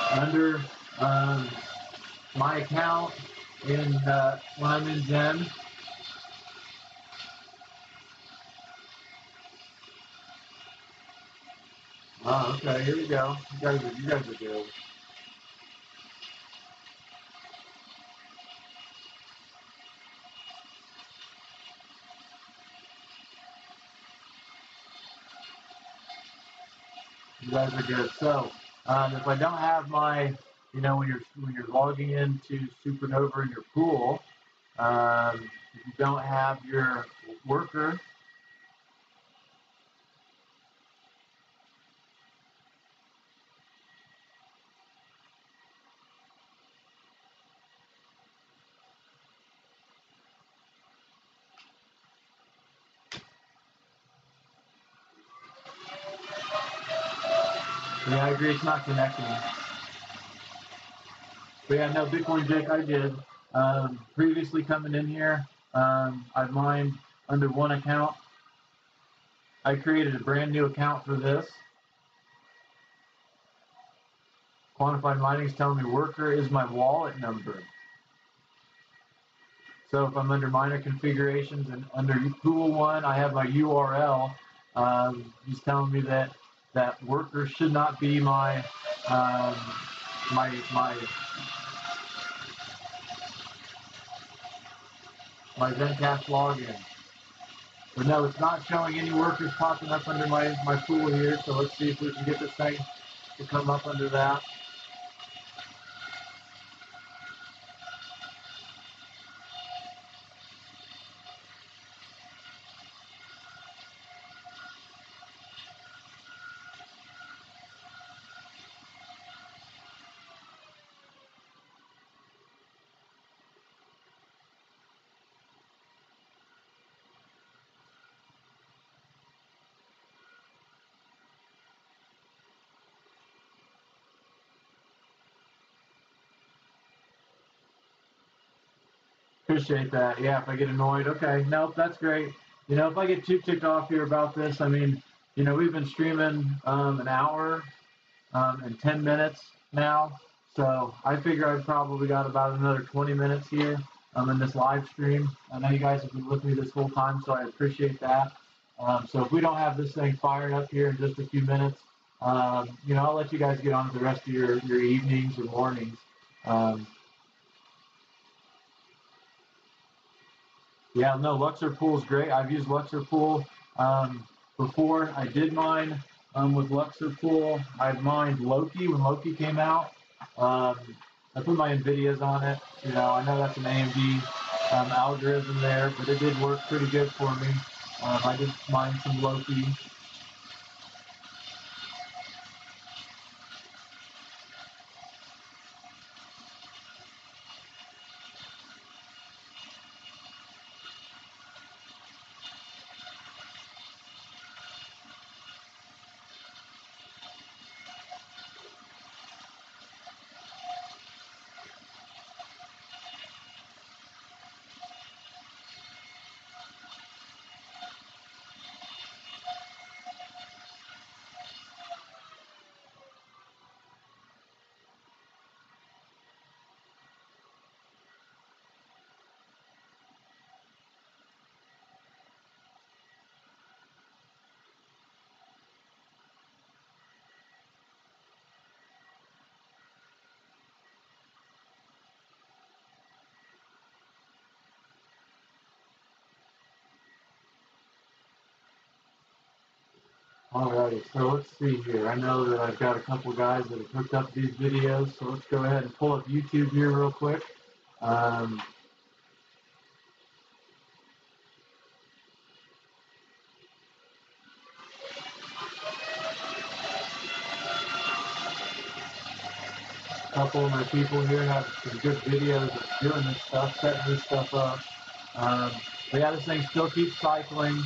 Under my account in when I'm in Zen. Oh, okay, here we go. You guys are good. You guys are good. So if I don't have my, you know, when you're logging into Supernova in your pool, if you don't have your worker, yeah, I agree, it's not connecting. But yeah, no, Bitcoin Jake, I did. Previously coming in here, I've mined under one account. I created a brand new account for this. Quantified Mining is telling me worker is my wallet number. So if I'm under miner configurations and under pool 1, I have my URL. He's telling me that worker should not be my my Zencash login. But no, it's not showing any workers popping up under my pool here. So let's see if we can get this thing to come up under that. Appreciate that. Yeah, if I get annoyed, okay. Nope, that's great. You know, if I get too ticked off here about this, I mean, you know, we've been streaming an hour and 10 minutes now. So I figure I've probably got about another 20 minutes here in this live stream. I know you guys have been with me this whole time, so I appreciate that. So if we don't have this thing fired up here in just a few minutes, you know, I'll let you guys get on to the rest of your evenings or mornings. Yeah, no, Luxor Pool is great. I've used Luxor Pool before. I did mine with Luxor Pool. I've mined Loki when Loki came out. I put my NVIDIAs on it. You know, I know that's an AMD algorithm there, but it did work pretty good for me. I did mine some Loki. Alrighty, so let's see here. I know that I've got a couple guys that have hooked up these videos, so let's go ahead and pull up YouTube here real quick. A couple of my people here have some good videos of doing this stuff, setting this stuff up. But yeah, this thing still keeps cycling.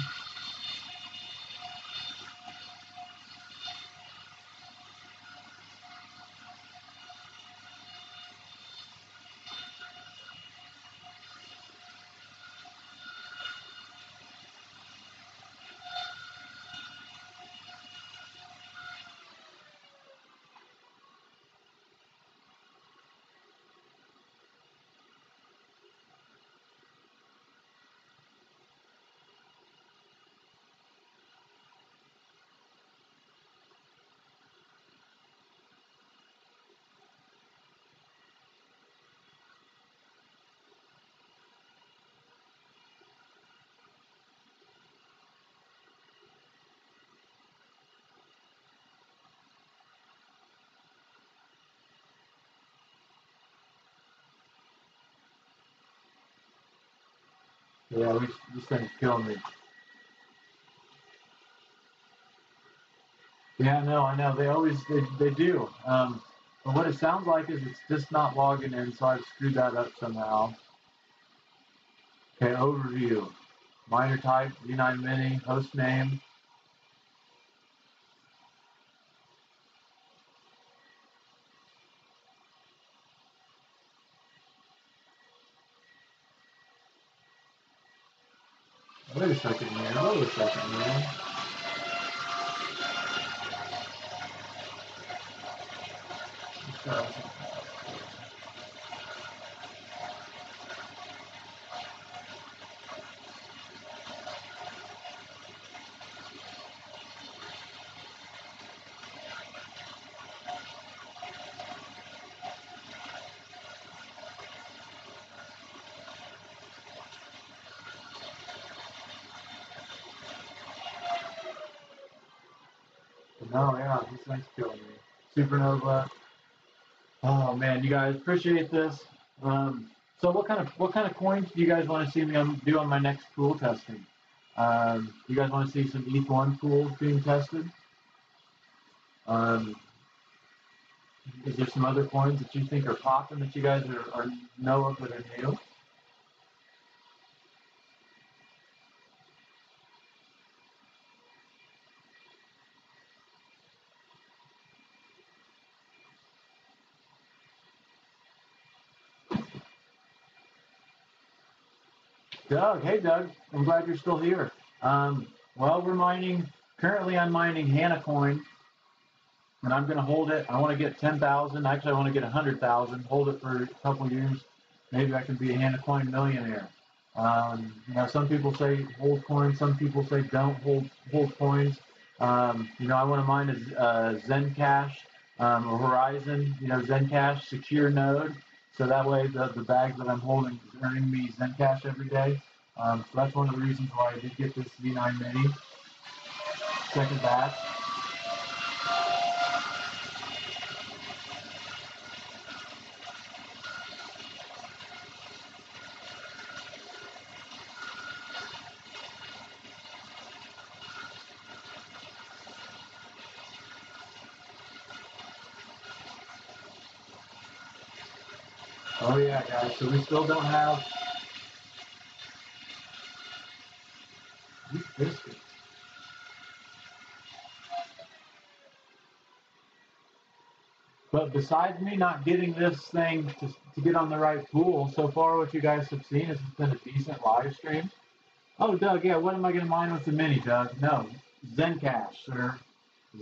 Yeah, this thing's killing me. Yeah, no, I know. They do. But what it sounds like is it's just not logging in, so I've screwed that up somehow. Okay, overview. Miner type, V9 Mini, host name. Wait a second, man. No, yeah, these things kill me. Supernova. Oh man, you guys appreciate this. So what kind of coins do you guys want to see me do on my next pool testing? You guys want to see some ETH1 pools being tested? Is there some other coins that you think are popping that you guys are know of that are new? Doug, hey Doug, I'm glad you're still here. Well, currently I'm mining Hana coin, and I'm going to hold it. I want to get 10,000. Actually, I want to get 100,000. Hold it for a couple years. Maybe I can be a Hana coin millionaire. You know, some people say hold coins. Some people say don't hold coins. You know, I want to mine a Zencash or Horizon. You know, Zencash secure node. So that way, the bag that I'm holding is earning me Zencash every day. So that's one of the reasons why I did get this V9 Mini second batch. Oh yeah, guys. So we still don't have these biscuits. But besides me not getting this thing to get on the right pool, so far what you guys have seen is it's been a decent live stream. Oh, Doug, yeah, what am I going to mine with the Mini, Doug? No, Zencash, sir.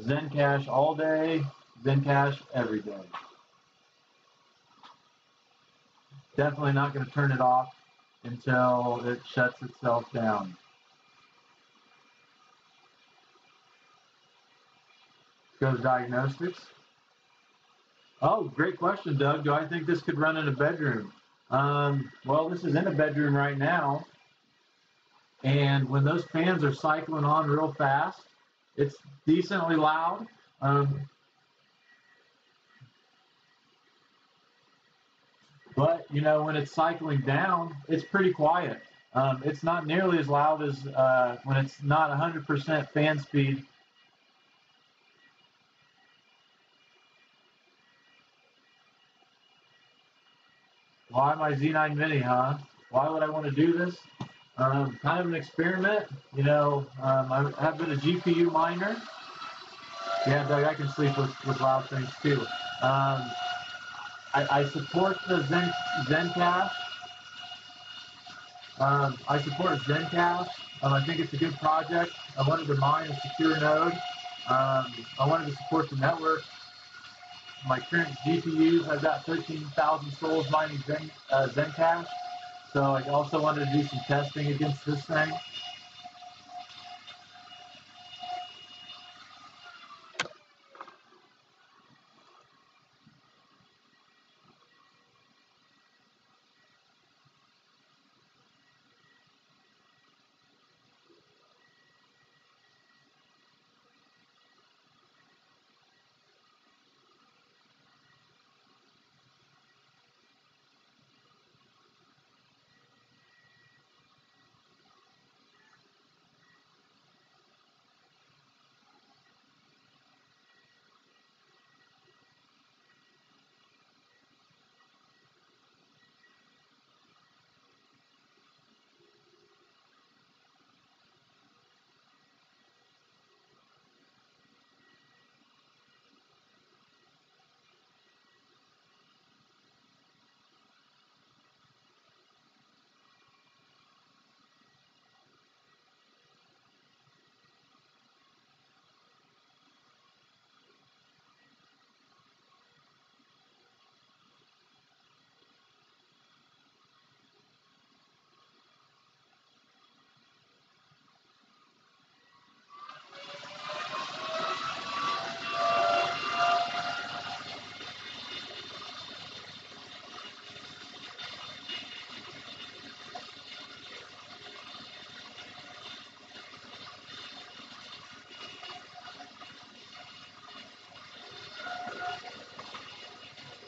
Zencash all day, Zencash every day. Definitely not going to turn it off until it shuts itself down. Goes diagnostics. Oh, great question, Doug. Do I think this could run in a bedroom? Well, this is in a bedroom right now. And when those fans are cycling on real fast, it's decently loud. But, you know, when it's cycling down, it's pretty quiet. It's not nearly as loud as when it's not 100% fan speed. Why my Z9 Mini, huh? Why would I want to do this? Kind of an experiment. You know, I have been a GPU miner. Yeah, Doug, I can sleep with loud things too. I support the Zencash. I support Zencash. I think it's a good project. I wanted to mine a secure node. I wanted to support the network. My current GPUs, I've got 13,000 souls mining Zencash. So I also wanted to do some testing against this thing.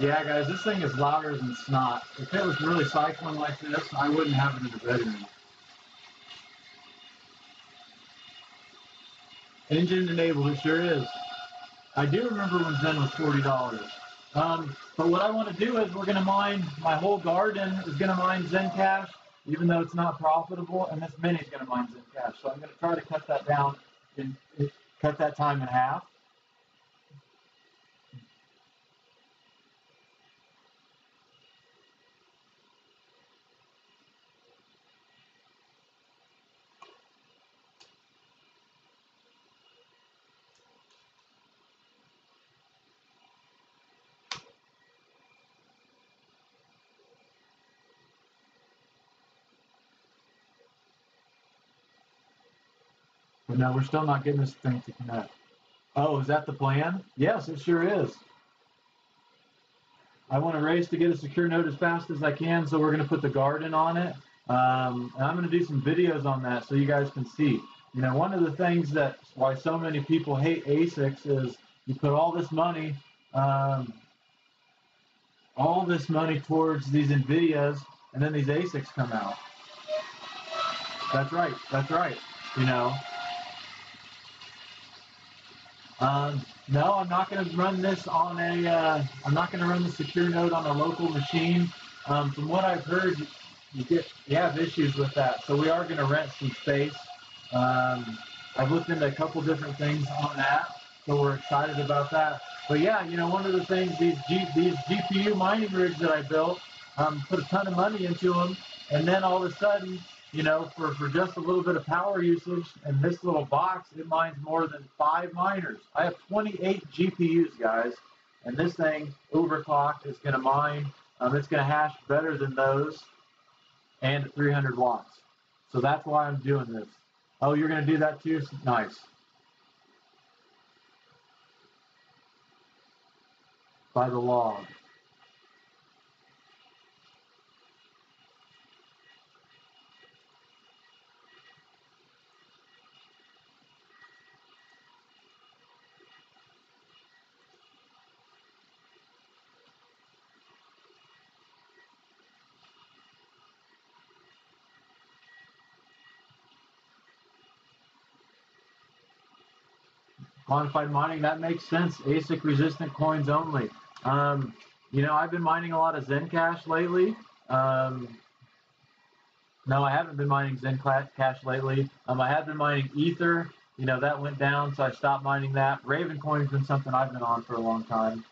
Yeah, guys, this thing is louder than snot. If it was really cycling like this, I wouldn't have it in the bedroom. Engine enabled, it sure is. I do remember when Zen was $40. But what I want to do is we're going to mine, my whole garden is going to mine Zen Cash, even though it's not profitable, and this mini is going to mine Zen Cash. So I'm going to try to cut that down and cut that time in half. But no, we're still not getting this thing to connect. Oh, is that the plan? Yes, it sure is. I want to race to get a secure node as fast as I can, so we're going to put the garden on it. And I'm going to do some videos on that so you guys can see. You know, one of the things that's why so many people hate ASICs is you put all this money towards these NVIDIAs, and then these ASICs come out. That's right, you know. No, I'm not going to run this on a, I'm not going to run the secure node on a local machine. From what I've heard, you have issues with that. So we are going to rent some space. I've looked into a couple different things on that, so we're excited about that. But yeah, you know, one of the things, these GPU mining rigs that I built, put a ton of money into them, and then all of a sudden, you know, for just a little bit of power usage and this little box, it mines more than 5 miners. I have 28 GPUs, guys, and this thing, overclocked, is going to mine. It's going to hash better than those and at 300 watts. So that's why I'm doing this. Oh, you're going to do that too? Nice. By the log. Quantified mining, that makes sense. ASIC resistant coins only. You know, I've been mining a lot of Zen Cash lately. No, I haven't been mining Zen Cash lately. I have been mining Ether. You know, that went down, so I stopped mining that. Raven Coin's been something I've been on for a long time.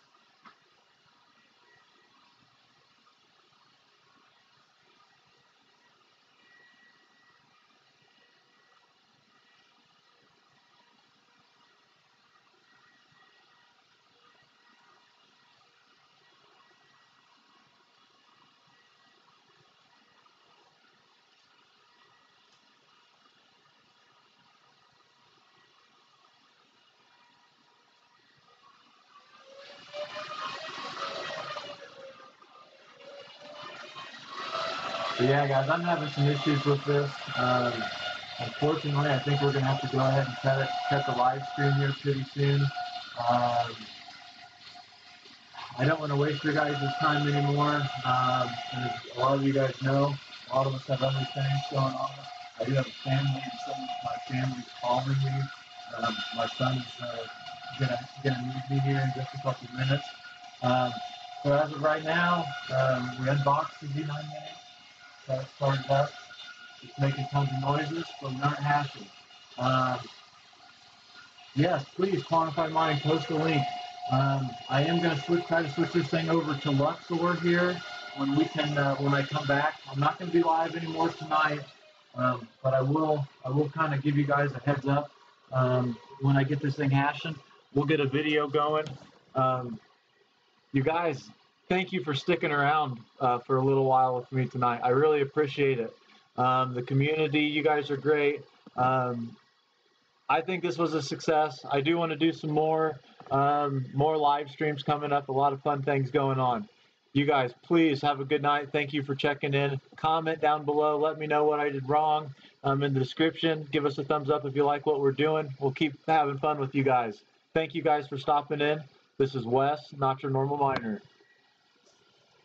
But yeah, guys, I'm having some issues with this. Unfortunately, I think we're going to have to go ahead and cut the live stream here pretty soon. I don't want to waste your guys' time anymore. As a lot of you guys know, a lot of us have other things going on. I do have a family, and some of my family's calling me. My son's gonna need me here in just a couple minutes. So as of right now, we unboxed the Z9 Mini. That started up. It's making tons of noises, but we aren't hashing. Yes, please, Quantified Mining, post a link. I am going to try to switch this thing over to Luxor here when I come back. I'm not going to be live anymore tonight, but I will kind of give you guys a heads up when I get this thing hashing. We'll get a video going. You guys, thank you for sticking around for a little while with me tonight. I really appreciate it. The community, you guys are great. I think this was a success. I do want to do some more live streams coming up. A lot of fun things going on. You guys, please have a good night. Thank you for checking in. Comment down below. Let me know what I did wrong in the description. Give us a thumbs up if you like what we're doing. We'll keep having fun with you guys. Thank you guys for stopping in. This is Wes, Not Your Normal Miner.